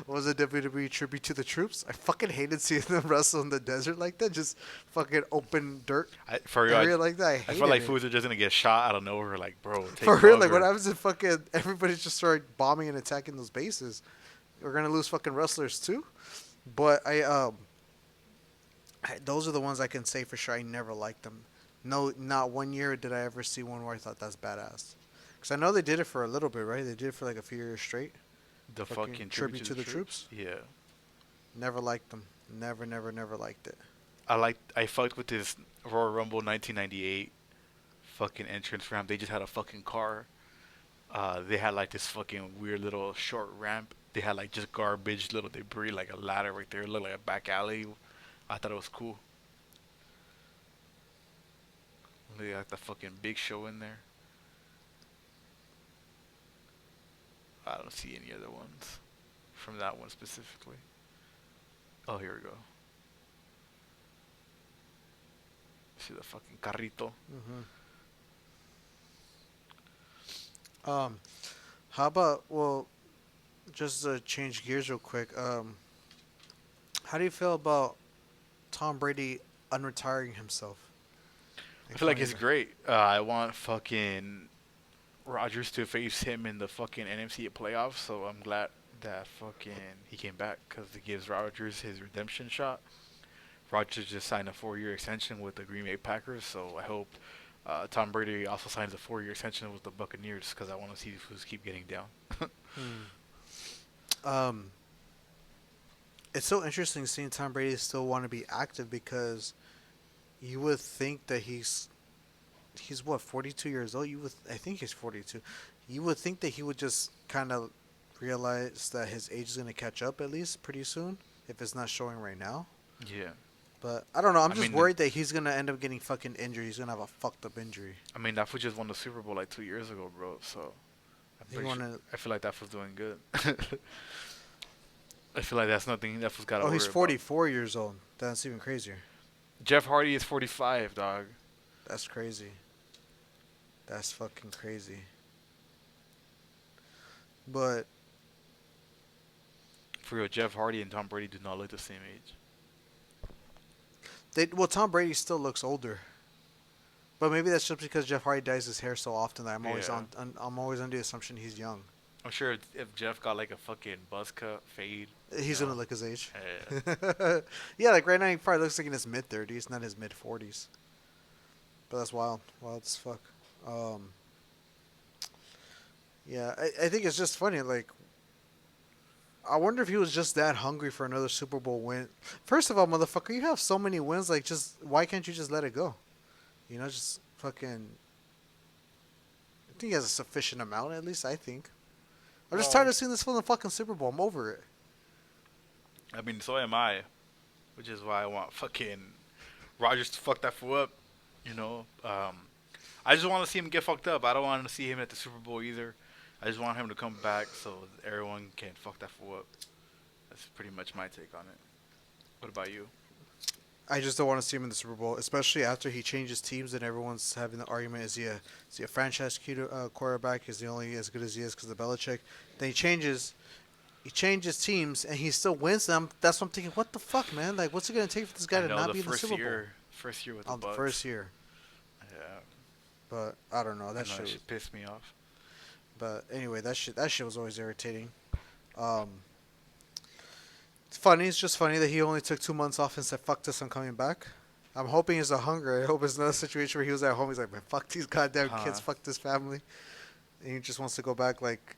was a WWE tribute to the troops. I fucking hated seeing them wrestle in the desert like that, just fucking open dirt For real, area like that. I I hated feel like it. foods are just gonna get shot out of nowhere. Like, bro, take For real, like cover. what happens if fucking everybody just started bombing and attacking those bases? We're gonna lose fucking wrestlers too. But those are the ones I can say for sure. I never liked them. No, not 1 year did I ever see one where I thought that's badass. Because I know they did it for a little bit, right? They did it for like a few years straight. The fucking Tribute to the troops. Yeah. Never liked them. Never, never, never liked it. I fucked with this Royal Rumble 1998 fucking entrance ramp. They just had a fucking car. They had like this fucking weird little short ramp. They had like just garbage, little debris, like a ladder right there. It looked like a back alley. I thought it was cool. They got the fucking Big Show in there. I don't see any other ones from that one specifically. Oh, here we go. See the fucking carrito. How about, well, just to change gears real quick. How do you feel about Tom Brady unretiring himself? I feel like it's great. I want fucking Rodgers to face him in the fucking NFC playoffs, so I'm glad that fucking he came back because it gives Rodgers his redemption shot. Rodgers just signed a 4-year extension with the Green Bay Packers, so I hope Tom Brady also signs a 4-year extension with the Buccaneers because I want to see who's keep getting down. It's so interesting seeing Tom Brady still want to be active because you would think that he's what, 42 years old. I think he's 42. You would think that he would just kind of realize that his age is going to catch up at least pretty soon if it's not showing right now. Yeah. But I don't know. I'm I just mean, worried that he's going to end up getting fucking injured. He's going to have a fucked up injury. I mean, that fool just won the Super Bowl like 2 years ago, bro. So I feel like that fool's doing good. I feel like that's nothing that fool's got to worry he's about. 44 years old. That's even crazier. Jeff Hardy is 45, dog. That's crazy. That's fucking crazy. But For real, Jeff Hardy and Tom Brady do not look the same age. Tom Brady still looks older. But maybe that's just because Jeff Hardy dyes his hair so often that I'm always I'm always under the assumption he's young. I'm sure if Jeff got like a fucking buzz cut, fade, He's gonna look his age. yeah. Yeah, like right now he probably looks like in his mid-30s, not his mid-40s. But that's wild. Wild as fuck. Yeah, I think it's just funny. Like, I wonder if he was just that hungry for another Super Bowl win. First of all, motherfucker, you have so many wins. Like, just why can't you just let it go? You know, just fucking. I think he has a sufficient amount, at least I think. I'm just tired of seeing this fool in the fucking Super Bowl. I'm over it. I mean, so am I, which is why I want fucking Rodgers to fuck that fool up. You know, I just want to see him get fucked up. I don't want to see him at the Super Bowl either. I just want him to come back so everyone can fuck that fool up. That's pretty much my take on it. What about you? I just don't want to see him in the Super Bowl, especially after he changes teams and everyone's having the argument: is he a franchise quarterback? Is he only as good as he is because of Belichick? Then he changes teams and he still wins them. That's what I'm thinking. What the fuck, man? Like, what's it gonna take for this guy to not be in the Super Bowl? First year with the On the Bucks. first year, Yeah, but I don't know. That I know, shit. pissed me off. But anyway, that shit was always irritating. It's funny. It's just funny that he only took 2 months off and said, "Fuck this, I'm coming back." I'm hoping it's a hunger. I hope it's another situation where he was at home. He's like, "Man, fuck these goddamn kids. Fuck this family," and he just wants to go back. Like,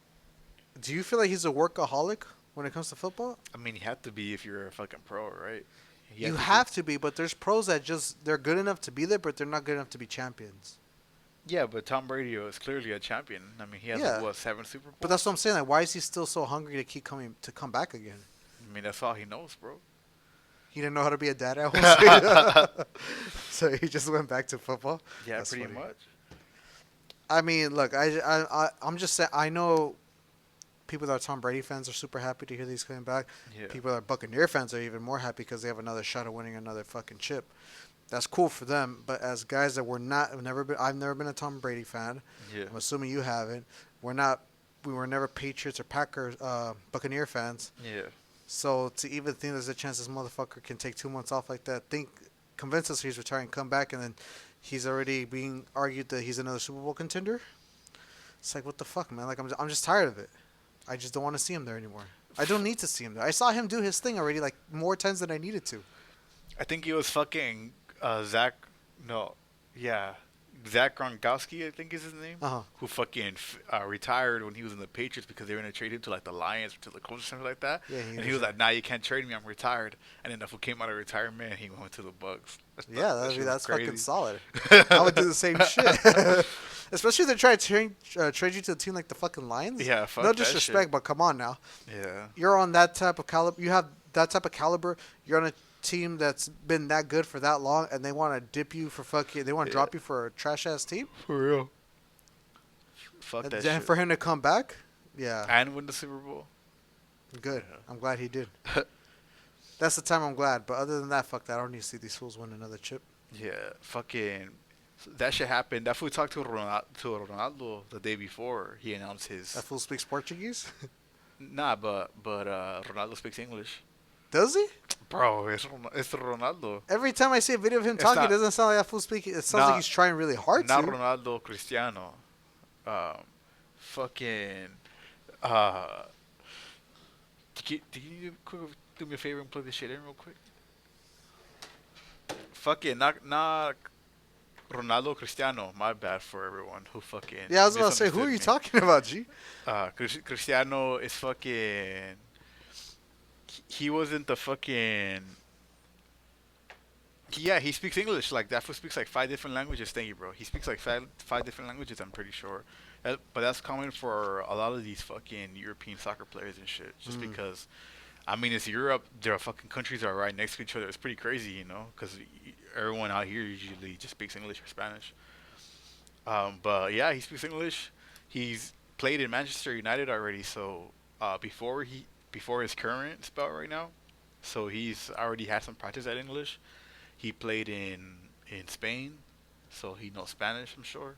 do you feel like he's a workaholic when it comes to football? I mean, you have to be if you're a fucking pro, right? You have to be, but there's pros that they're good enough to be there, but they're not good enough to be champions. Yeah, but Tom Brady is clearly a champion. I mean, he has Yeah. 7 Super Bowls. But that's what I'm saying. Like, why is he still so hungry to come back again? I mean, that's all he knows, bro. He didn't know how to be a dad at home, so he just went back to football. Yeah, That's pretty funny. much. I mean, look, I'm just saying. I know people that are Tom Brady fans are super happy to hear that he's coming back. Yeah. People that are Buccaneer fans are even more happy because they have another shot at winning another fucking chip. That's cool for them. But as guys that I've never been a Tom Brady fan. Yeah. I'm assuming you haven't. We were never Patriots or Packers, Buccaneer fans. Yeah. So to even think there's a chance this motherfucker can take 2 months off like that, convince us he's retiring, come back, and then he's already being argued that he's another Super Bowl contender. It's like, what the fuck, man? Like, I'm just tired of it. I just don't want to see him there anymore. I don't need to see him there. I saw him do his thing already, like, more times than I needed to. I think it was fucking Zach. No, yeah, Zach Gronkowski. I think is his name. Uh-huh. Who fucking retired when he was in the Patriots because they were gonna trade him to like the Lions or to the Colts or something like that. Yeah, and he was like, "Nah, you can't trade me. I'm retired." And then the fool came out of retirement. He went to the Bucks. Yeah, That shit was that's fucking crazy. solid. I would do the same shit. Especially if they try to trade you to a team like the fucking Lions. Yeah, fuck no that disrespect, shit. but come on now. Yeah. You're on that type of caliber. You have that type of caliber. You're on a team that's been that good for that long, and they want to dip you for fucking. They want to Yeah. drop you for a trash ass team. For real. Fuck And that then shit. for him to come back, yeah, And win the Super Bowl. good. Yeah. I'm glad he did. That's the time I'm glad. But other than that, fuck that. I don't need to see these fools win another chip. Yeah, fucking. That shit happened. That fool talked to Ronaldo the day before he announced his. That fool speaks Portuguese. Nah, but Ronaldo speaks English. Does he? Bro, it's Ronaldo. Every time I see a video of him It's talking, not- it doesn't sound like that fool speaking. It sounds Not- like he's trying really hard Not to. Ronaldo, Cristiano. Fucking. Do you do me a favor and plug this shit in real quick? Fucking not Ronaldo, Cristiano. My bad for everyone who fucking. Yeah, I was about to say, who are you misunderstood talking about, G? me. Cristiano is fucking. He wasn't the fucking. Yeah, he speaks English. Like that fool speaks like 5 different languages. Thank you, bro. He speaks like five different languages. I'm pretty sure. But that's common for a lot of these fucking European soccer players and shit. Just because, I mean, it's Europe. Their fucking countries are right next to each other. It's pretty crazy, you know, because everyone out here usually just speaks English or Spanish. But yeah, he speaks English. He's played in Manchester United already. So before his current spell right now, so he's already had some practice at English. He played in Spain, so he knows Spanish, I'm sure.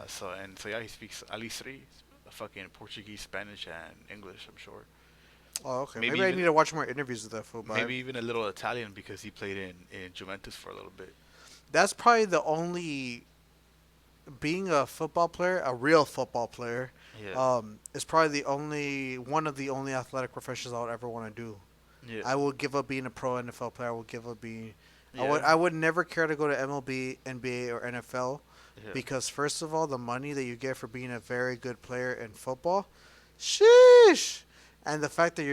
So yeah, he speaks at least 3, fucking Portuguese, Spanish, and English, I'm sure. Oh, okay. Maybe Maybe I even- need to watch more interviews with that fool. But Maybe even a little Italian because he played in Juventus for a little bit. that's probably the only. Being a football player, a real football player, Yeah. is probably one of the only athletic professions I would ever want to do. Yeah. I would give up being a pro NFL player. I would give up being. Yeah. I would never care to go to MLB, NBA, or NFL Yeah. because first of all, the money that you get for being a very good player in football, sheesh, and the fact that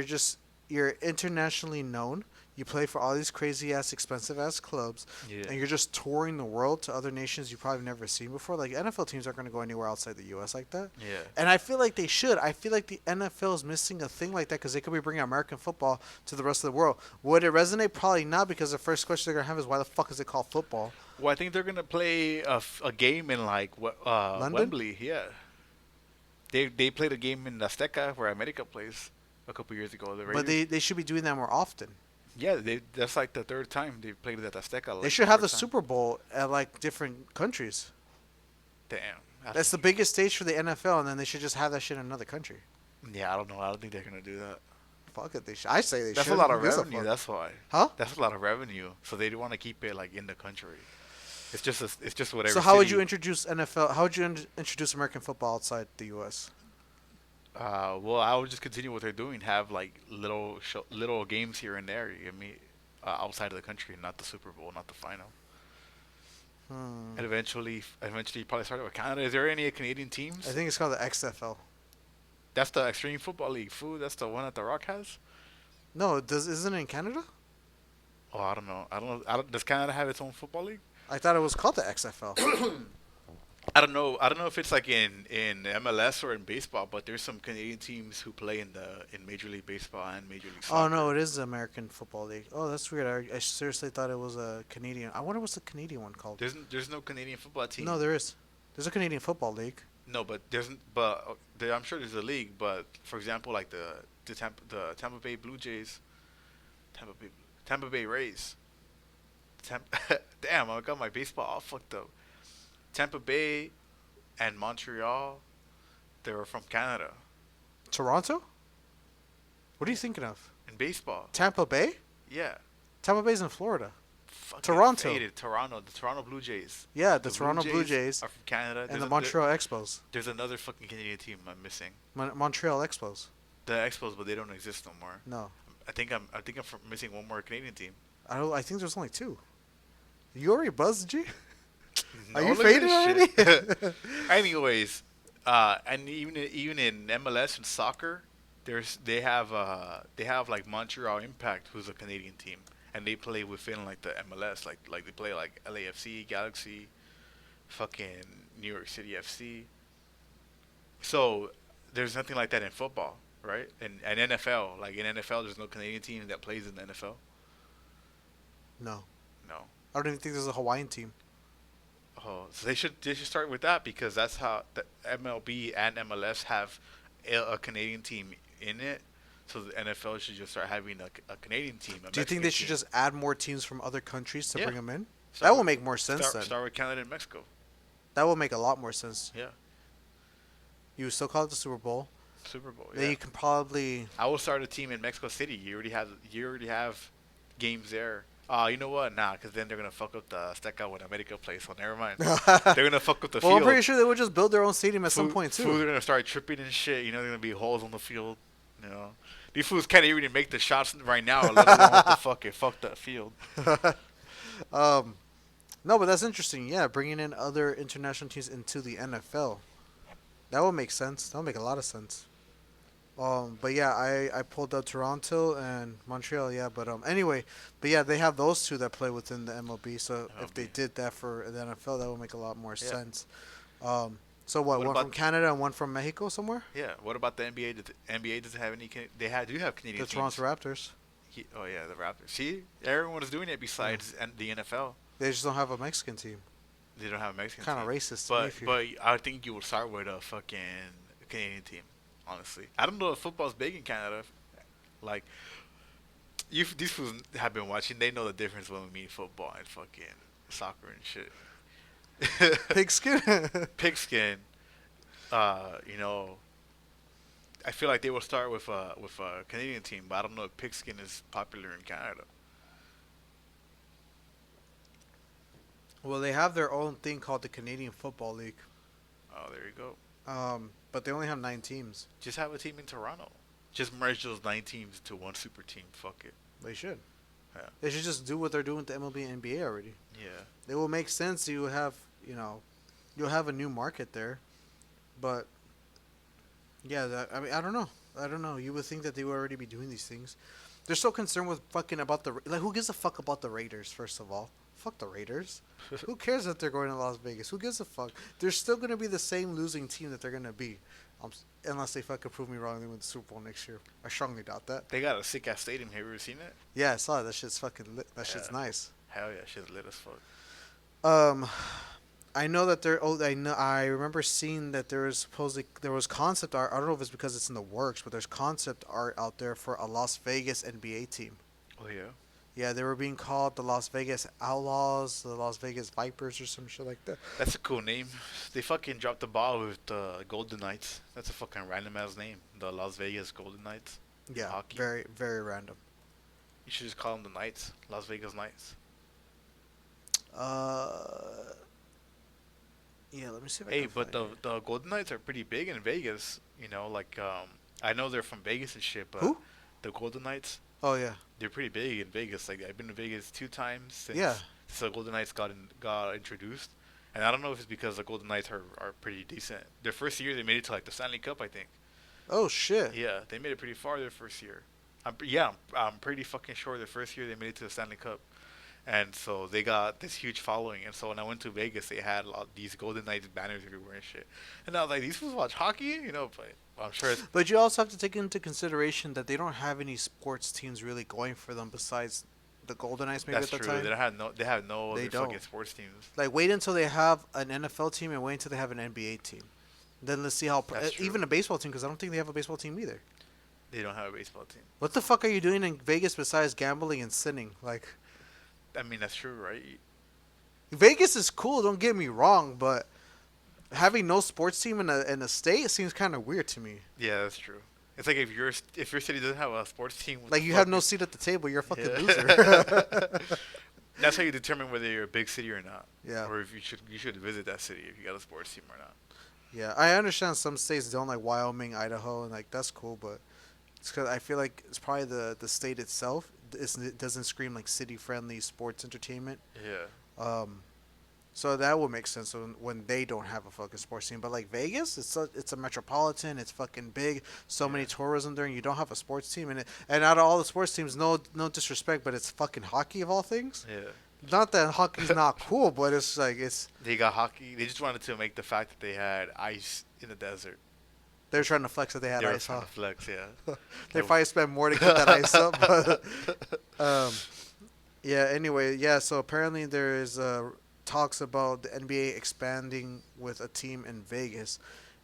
you're internationally known. You play for all these crazy ass, expensive ass clubs, Yeah. and you're just touring the world to other nations you've probably never seen before. Like NFL teams aren't going to go anywhere outside the U.S. like that. Yeah. And I feel like they should. I feel like the NFL is missing a thing like that because they could be bringing American football to the rest of the world. Would it resonate? Probably not, because the first question they're gonna have is why the fuck is it called football? Well, I think they're gonna play a game in like London? Wembley. Yeah. They played a game in Azteca where America plays a couple years ago. The But Raiders. they should be doing that more often. Yeah, that's like the 3rd time they played it at Azteca. Like They should have the 3rd time. Super Bowl at like different countries. Damn. That's the biggest stage for the NFL, and then they should just have that shit in another country. Yeah, I don't know. I don't think they're gonna do that. Fuck it, they should. I say they That's should. a lot of Who gives a revenue. fuck? That's why. Huh? That's a lot of revenue. So they want to keep it like in the country. It's just whatever. So how would city- you introduce NFL? How would you introduce American football outside the U.S.? Well, I would just continue what they're doing. Have like little games here and there. I mean, outside of the country, not the Super Bowl, not the final. And eventually probably start with Canada. Is there any Canadian teams? I think it's called the XFL. That's the Extreme Football League. Food. That's the one that The Rock has. No, isn't it in Canada? Oh, I don't know. Does Canada have its own football league? I thought it was called the XFL. I don't know. I don't know if it's like in MLS or in baseball, but there's some Canadian teams who play in Major League Baseball and Major League Soccer. Oh no, it is the American Football League. Oh, that's weird. I seriously thought it was a Canadian. I wonder what's the Canadian one called. There's no Canadian football team. No, there is. There's a Canadian Football League. No, but I'm sure there's a league. But for example, like the Tampa Bay Blue Jays, Tampa Bay Rays. Damn, I got my baseball all fucked up. Tampa Bay and Montreal, they were from Canada. Toronto? What are you thinking of? In baseball, Tampa Bay? yeah. Tampa Bay's in Florida. Fucking Toronto. faded. The Toronto Blue Jays. Yeah, the Toronto Blue Jays are from Canada. and the Montreal Expos. There's another fucking Canadian team I'm missing. Montreal Expos. The Expos, but they don't exist no more. No. I think I'm missing one more Canadian team. I think there's only 2. You already buzzed, G? Are No, you look at fading this already? shit. Anyways, and even in MLS and soccer, they have like Montreal Impact, who's a Canadian team, and they play within like the MLS, like they play like LAFC, Galaxy, fucking New York City FC. So there's nothing like that in football, right? And NFL, like in NFL, there's no Canadian team that plays in the NFL. No. No. I don't even think there's a Hawaiian team. Oh, so they should start with that because that's how the MLB and MLS have a Canadian team in it. So the NFL should just start having a Canadian team. Do you think they should just add more teams from other countries to Yeah. bring them in? start That will with, make more sense then. start with Canada and Mexico? That will make a lot more sense. Yeah, You would still call it the Super Bowl. Super Bowl. Then Yeah, you can probably. I will start a team in Mexico City. You already have games there. You know what? Nah, because then they're gonna fuck up the Azteca when America plays. So never mind. They're gonna fuck up the Well, field. I'm pretty sure they would just build their own stadium at some point too. Fools are gonna start tripping and shit. You know, there's gonna be holes on the field. You know, these fools can't even make the shots right now, let alone what the fuck that field. um, no, but that's interesting. Yeah, bringing in other international teams into the NFL. That would make sense. That would make a lot of sense. But yeah, I pulled up Toronto and Montreal. Yeah, but anyway, but yeah, they have those 2 that play within the MLB. So if they did that for the NFL, that would make a lot more sense. So What one about- from Canada and one from Mexico somewhere? Yeah. What about the NBA? The NBA doesn't have any. Do have Canadian The teams. Toronto Raptors. Oh yeah, the Raptors. See, everyone is doing it besides the NFL. They just don't have a Mexican team. They don't have a Mexican Kind of team. racist to me. If But I think you would start with a fucking Canadian team. Honestly, I don't know if football's big in Canada. Like, these fools have been watching. They know the difference when we mean football and fucking soccer and shit. Pigskin. Pigskin. You know, I feel like they will start with a Canadian team, but I don't know if pigskin is popular in Canada. Well, they have their own thing called the Canadian Football League. Oh, there you go. But they only have 9 teams. Just have a team in Toronto. Just merge those 9 teams to one super team. Fuck it. They should. Yeah. They should just do what they're doing with the MLB and NBA already. Yeah. It will make sense. You have, you'll have a new market there. But yeah, I mean, I don't know. You would think that they would already be doing these things. They're so concerned with fucking about who gives a fuck about the Raiders? First of all, fuck the Raiders. Who cares that they're going to Las Vegas? Who gives a fuck? They're still gonna be the same losing team that they're gonna be, unless they fucking prove me wrong. They win the Super Bowl next year. I strongly doubt that. They got a sick ass stadium. Have you ever seen it? Yeah, I saw it. That shit's fucking lit. That shit's Yeah. nice. Hell yeah, shit's lit as fuck. I know that there. Oh, I know. I remember seeing that there was concept art. I don't know if it's because it's in the works, but there's concept art out there for a Las Vegas NBA team. Oh yeah. Yeah, they were being called the Las Vegas Outlaws, the Las Vegas Vipers, or some shit like that. That's a cool name. They fucking dropped the ball with the Golden Knights. That's a fucking random ass name. The Las Vegas Golden Knights. Yeah, Hockey. very very random. You should just call them the Knights. Las Vegas Knights. Yeah, let me see if I Hey, can but find it. the Golden Knights are pretty big in Vegas. You know, like I know they're from Vegas and shit, but Who? the Golden Knights, Oh yeah, they're pretty big in Vegas. Like I've been to Vegas 2 times since, Yeah. since the Golden Knights got introduced. And I don't know if it's because the Golden Knights are pretty decent. Their first year they made it to like the Stanley Cup, I think. oh shit. Yeah, they made it pretty far their first year. I'm pretty fucking sure their first year they made it to the Stanley Cup. And so they got this huge following. And so when I went to Vegas, they had these Golden Knights banners everywhere and shit. And I was like, these fools watch hockey? You know, but I'm sure it's... But you also have to take into consideration that they don't have any sports teams really going for them besides the Golden Knights maybe That's at the true. time. They have no They other fucking don't. sports teams. Like wait until they have an NFL team and wait until they have an NBA team. Then let's see how That's true. even a baseball team because I don't think they have a baseball team either. They don't have a baseball team. What the fuck are you doing in Vegas besides gambling and sinning? Like I mean, that's true, right? Vegas is cool, don't get me wrong, but having no sports team in a state seems kind of weird to me. Yeah, that's true. It's like if your city doesn't have a sports team, what Like the you fuck have no is- seat at the table, you're a fucking Yeah. loser. That's how you determine whether you're a big city or not. Yeah. Or if you should visit that city if you got a sports team or not. Yeah, I understand some states don't, like Wyoming, Idaho, and like that's cool, but it's because I feel like it's probably the state itself it doesn't scream like city friendly sports entertainment. Yeah. So that would make sense when they don't have a fucking sports team. But like Vegas, it's a metropolitan. It's fucking big. So many tourism there, and you don't have a sports team. And out of all the sports teams, no disrespect, but it's fucking hockey of all things. Yeah. Not that hockey's not cool, but it's like They got hockey. They just wanted to make the fact that they had ice in the desert. they're trying to flex that they had They were ice trying to off. flex, yeah. They probably spent more to get that ice up. But, yeah. Anyway, yeah. So apparently there is talks about the NBA expanding with a team in Vegas,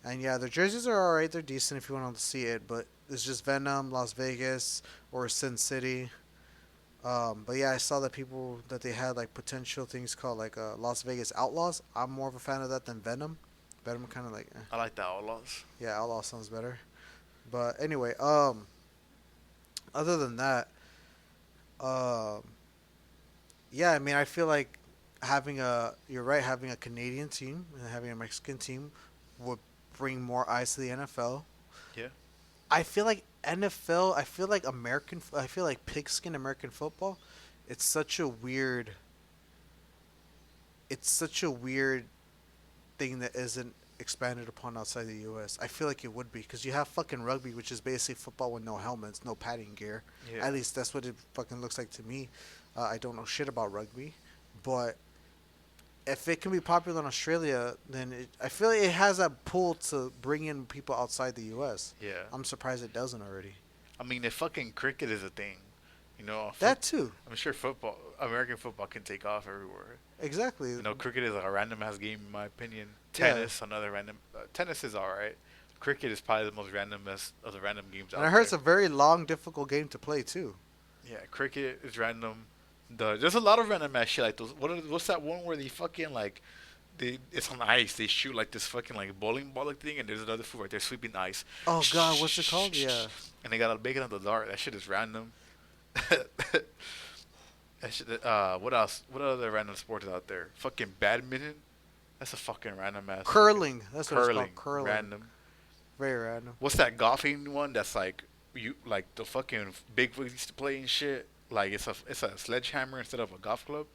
and yeah, the jerseys are alright. They're decent if you want to see it, but it's just Venom, Las Vegas, or Sin City. But yeah, I saw that they had like potential things called like Las Vegas Outlaws. I'm more of a fan of that than Venom. Venom kind of like I like the Outlaws. yeah, Outlaw sounds better. But anyway, other than that, um, yeah, I mean, I feel like you're right, having a Canadian team and having a Mexican team would bring more eyes to the NFL. Yeah. I feel like NFL, I feel like pigskin American football, it's such a weird, it's such a weird thing that isn't expanded upon outside the U.S. I feel like it would be because you have fucking rugby, which is basically football with no helmets, no padding gear. Yeah. At least that's what it fucking looks like to me. I don't know shit about rugby, but if it can be popular in Australia, then I feel like it has that pull to bring in people outside the U.S. Yeah. I'm surprised it doesn't already. I mean, if fucking cricket is a thing, you know. That too. I'm sure American football can take off everywhere. Exactly. You know, cricket is a random ass game in my opinion. Yeah. Tennis, another random. Tennis is alright. Cricket is probably the most randomest of the random games out And I heard there. it's a very long, difficult game to play too. Yeah, cricket is random. There's a lot of random ass shit like those. What's that one where they fucking like, it's on ice. They shoot like this fucking like bowling ball like thing, and there's another fool right there sweeping the ice. Oh God, what's it called? Yeah. And they gotta make it on the dart. That shit is random. That shit. What else? What other random sports out there? Fucking badminton. That's a fucking random ass. Curling. That's what Curling. it's called. Curling. Random. Very random. What's that golfing one? That's like the fucking big wigs used to play and shit. Like it's a sledgehammer instead of a golf club,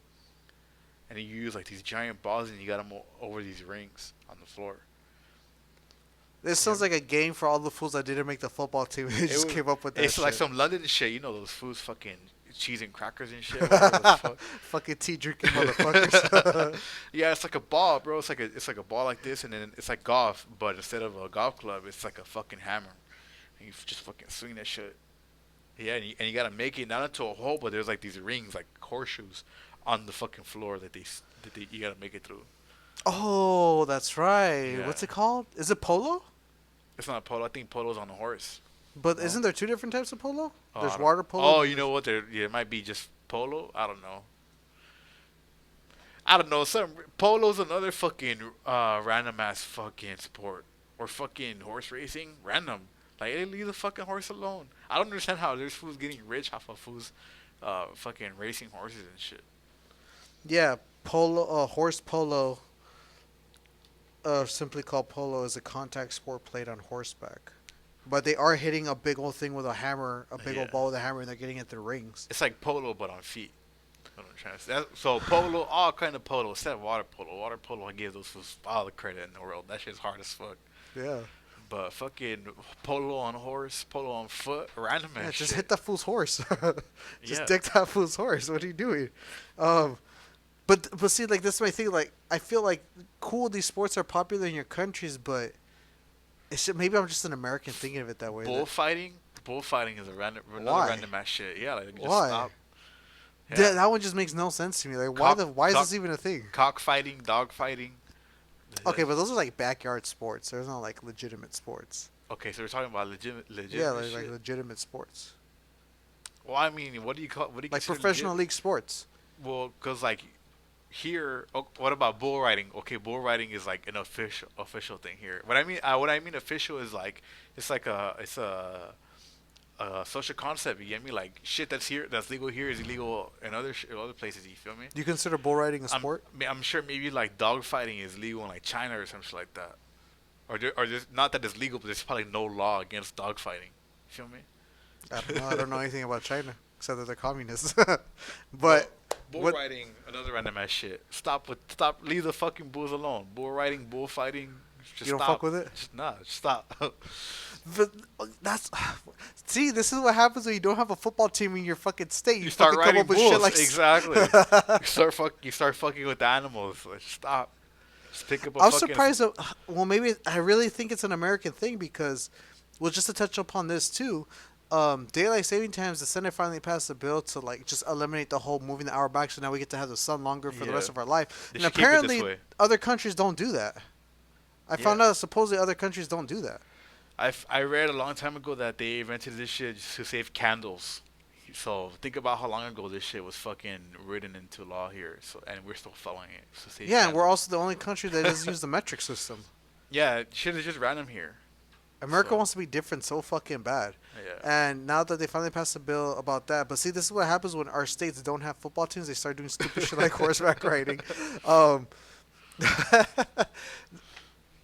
and you use like these giant balls and you got them over these rings on the floor. This sounds like a game for all the fools that didn't make the football team. They just came up with that. It's like shit. some London shit. You know those fools fucking cheese and crackers and shit. Whatever the fuck. Fucking tea drinking motherfuckers. Yeah, it's like a ball, bro. It's like a ball like this, and then it's like golf, but instead of a golf club, it's like a fucking hammer, and you just fucking swing that shit. Yeah, and you gotta make it not into a hole, but there's like these rings, like horseshoes, on the fucking floor that you gotta make it through. Oh, that's right. Yeah. What's it called? Is it polo? It's not polo. I think polo's on a horse. But No? isn't there two different types of polo? Oh, There's I don't- water polo. Oh, you know what? It might be just polo. I don't know. I don't know. Polo's another fucking random ass fucking sport, or fucking horse racing. Random. Like, hey, leave the fucking horse alone. I don't understand how there's fools getting rich off of fools, fucking racing horses and shit. Yeah, polo. Horse polo. Simply called polo, is a contact sport played on horseback. But they are hitting a big old thing with a hammer, a big old Yeah. ball with a hammer, and they're getting it through rings. It's like polo, but on feet. That's what I'm trying to say. So polo, all kind of polo. Instead of water polo. Water polo, I give those fools all the credit in the world. That shit's hard as fuck. Yeah. But fucking polo on horse, polo on foot, random ass Yeah, just shit. hit that fool's horse. Just Yeah. dick that fool's horse. What are you doing? But see, like, this is my thing. Like, I feel like cool, these sports are popular in your countries, but it's just, maybe I'm just an American thinking of it that way. Bullfighting is another Why? random ass shit. Yeah, like just Why? stop. Yeah. That one just makes no sense to me. Like, why is this even a thing? Cockfighting, dogfighting. Okay, but those are like backyard sports. There's not like legitimate sports. Okay, so we're talking about legit. Yeah, like shit. legitimate sports, Well, I mean, what do you call? What do you like consider professional legit? league sports. Well, cause like here, what about bull riding? Okay, bull riding is like an official thing here. What I mean official is like it's a social concept. You get me? Like shit that's legal here is illegal in other places. You feel me? Do you consider bull riding a sport? I'm sure maybe like dog fighting is legal in like China or something like that. Or there's not that it's legal, but there's probably no law against dog fighting. You feel me? I don't know. I don't know anything about China. except that they're communists. But bull what? riding, another random ass shit. Leave the fucking bulls alone. Bull riding, bullfighting, just You don't stop. fuck with it? Just stop. But that's see, this is what happens when you don't have a football team in your fucking state. You, You start fucking come riding up with bulls. shit like Exactly. You start fucking with the animals. Like, stop. Just pick up a I'm fucking. surprised. Well, maybe I really think it's an American thing because, well, just to touch upon this too, daylight saving times. The Senate finally passed a bill to like just eliminate the whole moving the hour back, so now we get to have the sun longer for the rest Yeah. of our life. They And should keep it this apparently, way. other countries don't do that. I found Yeah. out supposedly other countries don't do that. I read a long time ago that they invented this shit just to save candles. So think about how long ago this shit was fucking written into law here. So and we're still following it. So save Yeah, and we're candles. also the only country that doesn't use the metric system. Yeah, shit is just random here. America So- wants to be different so fucking bad. Yeah. And now that they finally passed a bill about that, but see, this is what happens when our states don't have football teams. They start doing stupid shit like horseback riding. Um,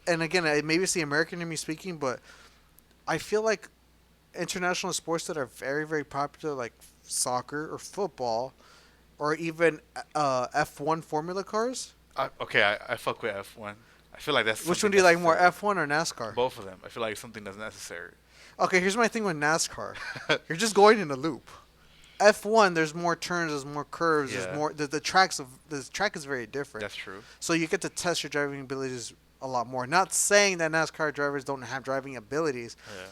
and again, maybe it's the American in me speaking, but I feel like international sports that are very, very popular, like soccer or football, or even F1 Formula cars. I fuck with F1. I feel like that's Which one something do you like more, necessary. F1 or NASCAR? Both of them. I feel like it's something that's necessary. Okay, here's my thing with NASCAR. You're just going in a loop. F1, there's more turns, there's more curves, Yeah. there's more. The track is very different. That's true. So you get to test your driving abilities a lot more. Not saying that NASCAR drivers don't have driving abilities, Yeah.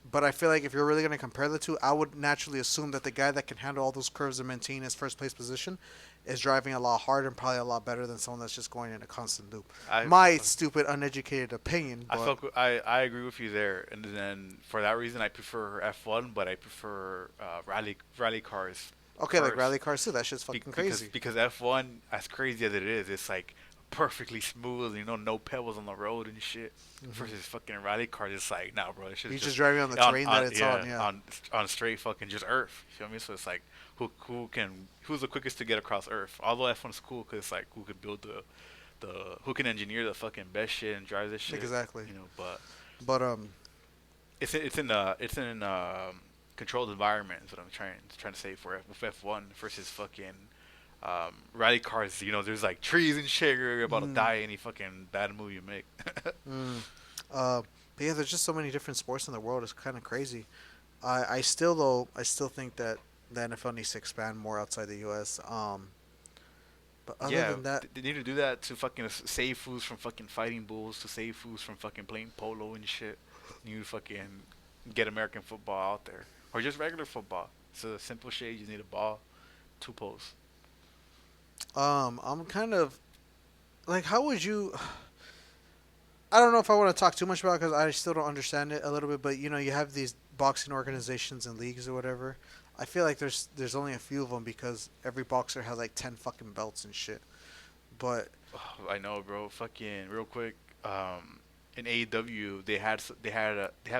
but I feel like if you're really going to compare the two, I would naturally assume that the guy that can handle all those curves and maintain his first place position is driving a lot harder and probably a lot better than someone that's just going in a constant loop. My stupid, uneducated opinion. But I agree with you there, and then for that reason I prefer F1, but I prefer rally cars. okay, like first. rally cars too. That shit's fucking crazy. Because F1, as crazy as it is, it's like perfectly smooth. No pebbles on the road and shit. Versus fucking rally cars, it's like nah, bro. It's He's just driving on the terrain that it's on. Yeah. on straight fucking just earth. You know what I mean? So it's like who's the quickest to get across Earth? Although F1's cool because it's like who could build the who can engineer the fucking best shit and drive this shit. Exactly. But But it's in controlled environment is what I'm trying to say for with F1 versus fucking rally cars. There's like trees and shit. You're about to die any fucking bad move you make. but yeah, there's just so many different sports in the world. It's kind of crazy. I still think that the NFL needs to expand more outside the U.S. But other Yeah, than that, they need to do that to fucking save foos from fucking fighting bulls, to save foos from fucking playing polo and shit. You fucking get American football out there, or just regular football. It's a simple shit. You just need a ball, two posts. I'm kind of like, how would you? I don't know if I want to talk too much about it because I still don't understand it a little bit. But you have these boxing organizations and leagues or whatever. I feel like there's only a few of them because every boxer has like 10 fucking belts and shit. But Oh, I know, bro. Fucking real quick. In AEW, they have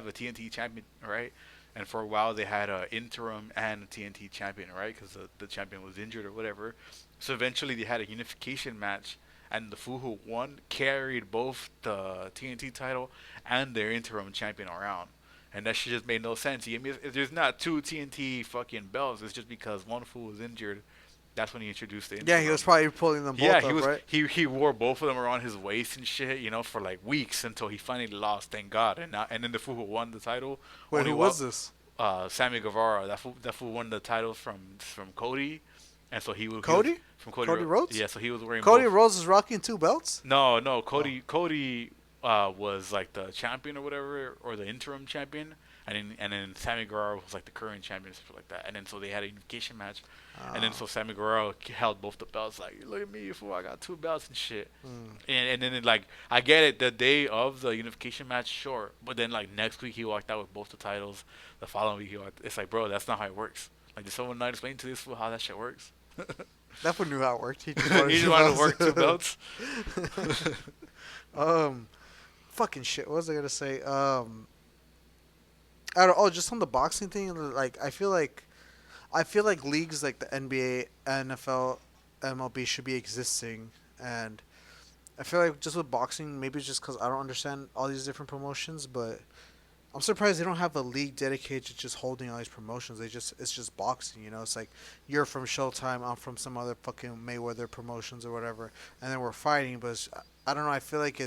a TNT champion, right? And for a while, they had a interim and a TNT champion, right? Because the champion was injured or whatever. So eventually, they had a unification match, and the fool who won carried both the TNT title and their interim champion around. And that shit just made no sense. You get me? If there's not two TNT fucking belts, it's just because one fool was injured. That's when he introduced the interim. yeah, he was probably pulling them both Yeah, up, he was. right? He wore both of them around his waist and shit, for like weeks until he finally lost. Thank God. And then the fool who won the title. Wait, only who was this? Sammy Guevara. That fool won the title from Cody, and so he was Cody? from Cody, Cody Rhodes? Yeah, so he was wearing Cody both. Rhodes is rocking 2 belts? No, Cody was like the champion or whatever, or the interim champion, and then Sammy Guevara was like the current champion or something like that. And then so they had a unification match, and then so Sammy Guevara held both the belts. Like, look at me, fool! I got 2 belts and shit. And then like I get it, the day of the unification match, sure, but then like next week he walked out with both the titles. The following week it's like, bro, that's not how it works. Like, did someone not explain to this fool how that shit works? That one knew how it worked. He just He just wanted to work 2 belts. Fucking shit. What was I gonna say? I don't. Oh, just on the boxing thing. Like, I feel like leagues like the NBA, NFL, MLB should be existing, and I feel like just with boxing, maybe it's just because I don't understand all these different promotions, but I'm surprised they don't have a league dedicated to just holding all these promotions. It's just boxing, you know. It's like you're from Showtime, I'm from some other fucking Mayweather promotions or whatever, and then we're fighting. But I don't know. I feel like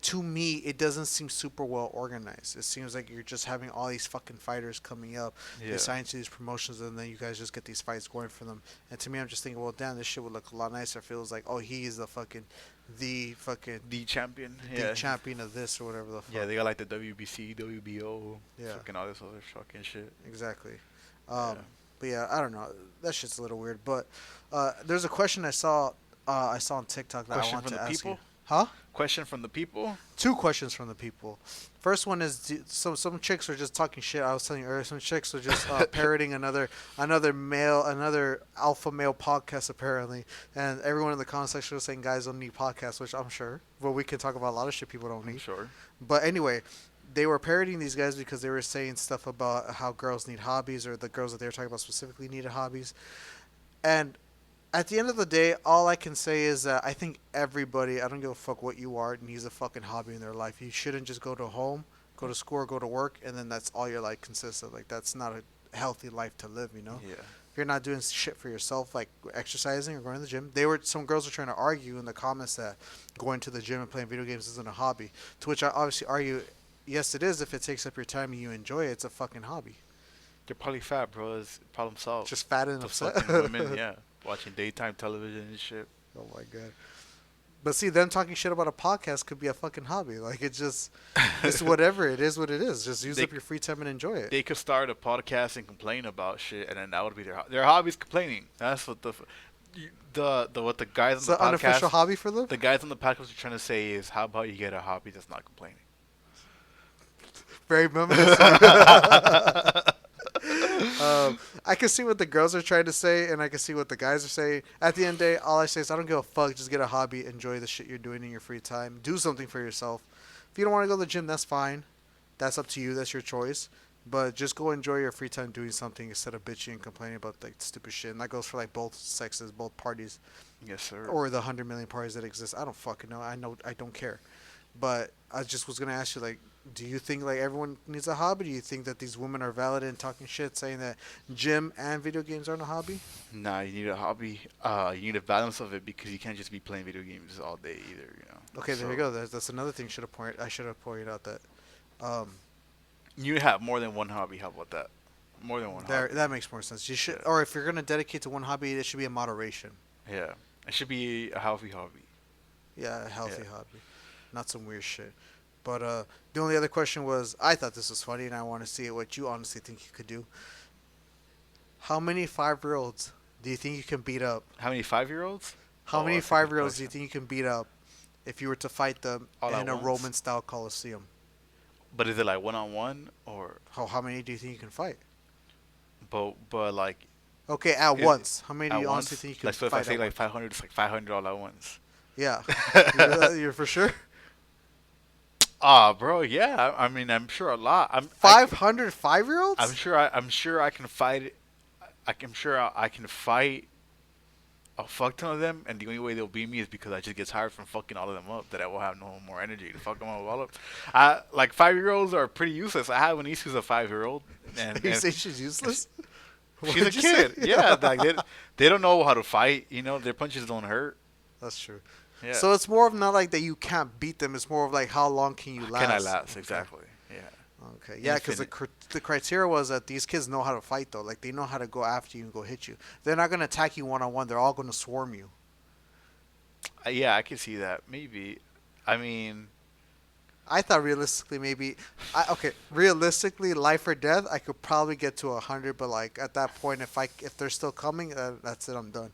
to me, it doesn't seem super well organized. It seems like you're just having all these fucking fighters coming up, they Yeah. sign to these promotions, and then you guys just get these fights going for them. And to me, I'm just thinking, well, damn, this shit would look a lot nicer if it was like, oh, he is the fucking The champion. the Yeah. champion of this or whatever the fuck. Yeah, they got like the WBC, WBO, Yeah. fucking all this other fucking shit. Exactly. Yeah. But yeah, I don't know. That shit's a little weird. But there's a question I saw on TikTok that Question I want from to the ask people? you. Huh? Question from the people. Two questions from the people. First one is some chicks are just talking shit. I was telling you earlier, some chicks are just parroting another alpha male podcast apparently, and everyone in the comment section was saying guys don't need podcasts, which I'm sure. But we can talk about a lot of shit people don't I'm need. sure. But anyway, they were parroting these guys because they were saying stuff about how girls need hobbies, or the girls that they were talking about specifically needed hobbies. And at the end of the day, all I can say is that I think everybody, I don't give a fuck what you are, needs a fucking hobby in their life. You shouldn't just go to home, go to school, or go to work, and then that's all your life consists of. Like, that's not a healthy life to live, you know? Yeah. If you're not doing shit for yourself, like exercising or going to the gym, some girls were trying to argue in the comments that going to the gym and playing video games isn't a hobby. To which I obviously argue, yes, it is. If it takes up your time and you enjoy it, it's a fucking hobby. They're probably fat, bro. It's problem solved. Just fat and The upset. fucking women, yeah. Watching daytime television and shit. Oh my god. But see, them talking shit about a podcast could be a fucking hobby. Like, it's whatever. It is what it is. Just use up your free time and enjoy it. They could start a podcast and complain about shit, and then that would be their hobby's complaining. That's what the what the guys It's on an the podcast, unofficial hobby for them. the guys on the podcast are trying to say is, how about you get a hobby that's not complaining? Very reminiscent. I can see what the girls are trying to say, and I can see what the guys are saying. At the end of the day, all I say is I don't give a fuck. Just get a hobby. Enjoy the shit you're doing in your free time. Do something for yourself. If you don't want to go to the gym, that's fine. That's up to you. That's your choice. But just go enjoy your free time doing something instead of bitching and complaining about like stupid shit. And that goes for like both sexes, both parties, Yes, sir. or the 100 million parties that exist. I don't fucking know. I don't care. But I just was gonna ask you, like, do you think like everyone needs a hobby? Do you think that these women are valid in talking shit, saying that gym and video games aren't a hobby? Nah, you need a hobby. You need a balance of it because you can't just be playing video games all day either. You know. Okay, there you go. That's another thing. I should have pointed out that. You have more than one hobby. How about that? More than one hobby. That makes more sense. You should, or if you're gonna dedicate to one hobby, it should be in moderation. Yeah, it should be a healthy hobby. Yeah, a healthy hobby, not some weird shit. But the only other question was, I thought this was funny, and I want to see what you honestly think you could do. How many 5-year-olds do you think you can beat up? How many 5-year-olds? How Oh, many that's a good 5-year-olds do you question. think you can beat up if you were to fight them All at in a once? Roman-style coliseum? But is it like 1-on-1 or? How many do you think you can fight? But like Okay, at Is- once. How many do at you once. honestly think you can Like so, if fight I say at like once? 500, it's like 500 all at once. Yeah. You're for sure? Ah, bro, yeah. I mean, I'm sure a lot. 500 5-year-olds? I'm sure I can fight. I'm sure I can fight a fuck ton of them, and the only way they'll beat me is because I just get tired from fucking all of them up. That I will have no more energy to fuck them all up. Like 5-year-olds are pretty useless. I have an niece who's a 5-year-old, and, You and say she's useless? she's a What'd you say? kid. Yeah, like they don't know how to fight. You know, their punches don't hurt. That's true. Yeah. So it's more of not like that you can't beat them. It's more of like how long can you last? Can I last? Okay. Exactly. Yeah. Okay. Yeah, because Infinite. the criteria was that these kids know how to fight though. Like they know how to go after you and go hit you. They're not gonna attack you one-on-one. They're all gonna swarm you. Yeah, I can see that. Maybe. I mean, I thought realistically maybe, realistically life or death, I could probably get to 100. But like at that point, if they're still coming, that's it. I'm done.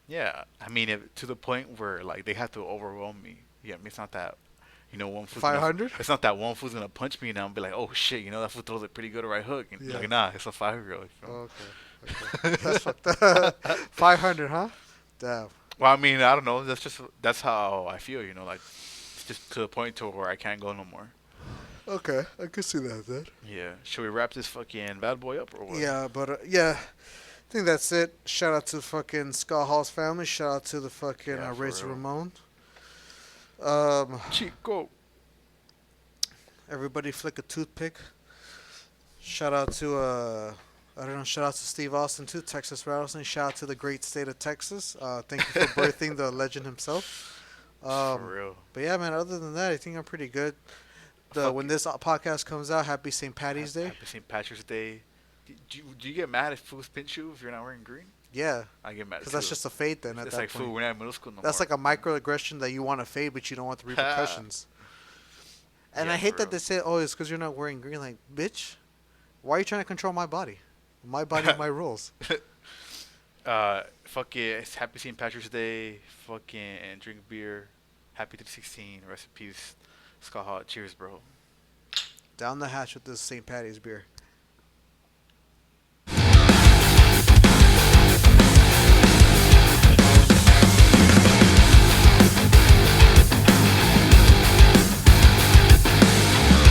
yeah. I mean, to the point where like they have to overwhelm me. Yeah, I mean, it's not that. You know, one fool's 500? It's not that one fool's gonna punch me and I'll be like, oh shit, you know that fool throws a pretty good right hook. And Yeah. like, nah, it's a 5-year-old. Okay. That's fucked up. 500, huh? Damn. Well, I mean, I don't know. That's how I feel. You know, like it's just to the point to where I can't go no more. Okay, I can see that then. Yeah. Should we wrap this fucking bad boy up or what? Yeah, but yeah, I think that's it. Shout out to the fucking Scott Hall's family. Shout out to the fucking Yeah, for Razor real. Ramon. Chico. Everybody flick a toothpick. Shout out to I don't know. Shout out to Steve Austin too, Texas Rattlesnake. Shout out to the great state of Texas. Thank you for birthing the legend himself. For real. But yeah, man. Other than that, I think I'm pretty good. Fuck. When this podcast comes out, Happy St. Patty's Day. Happy St. Patrick's Day. Do you get mad if fools pinch you if you're not wearing green? Yeah, I get mad because too. that's just a fade then. At It's that like, point, fool, we're not in middle school no that's more. like a microaggression that you want to fade, but you don't want the repercussions. And Yeah, I hate for that real. they say, "Oh, it's because you're not wearing green." Like, bitch, why are you trying to control my body? My body, my rules. Fuck yeah, it's Happy St. Patrick's Day. Fucking and drink beer. Happy 316. Rest in peace. Scott Hall. Cheers, bro. Down the hatch with this St. Patty's beer.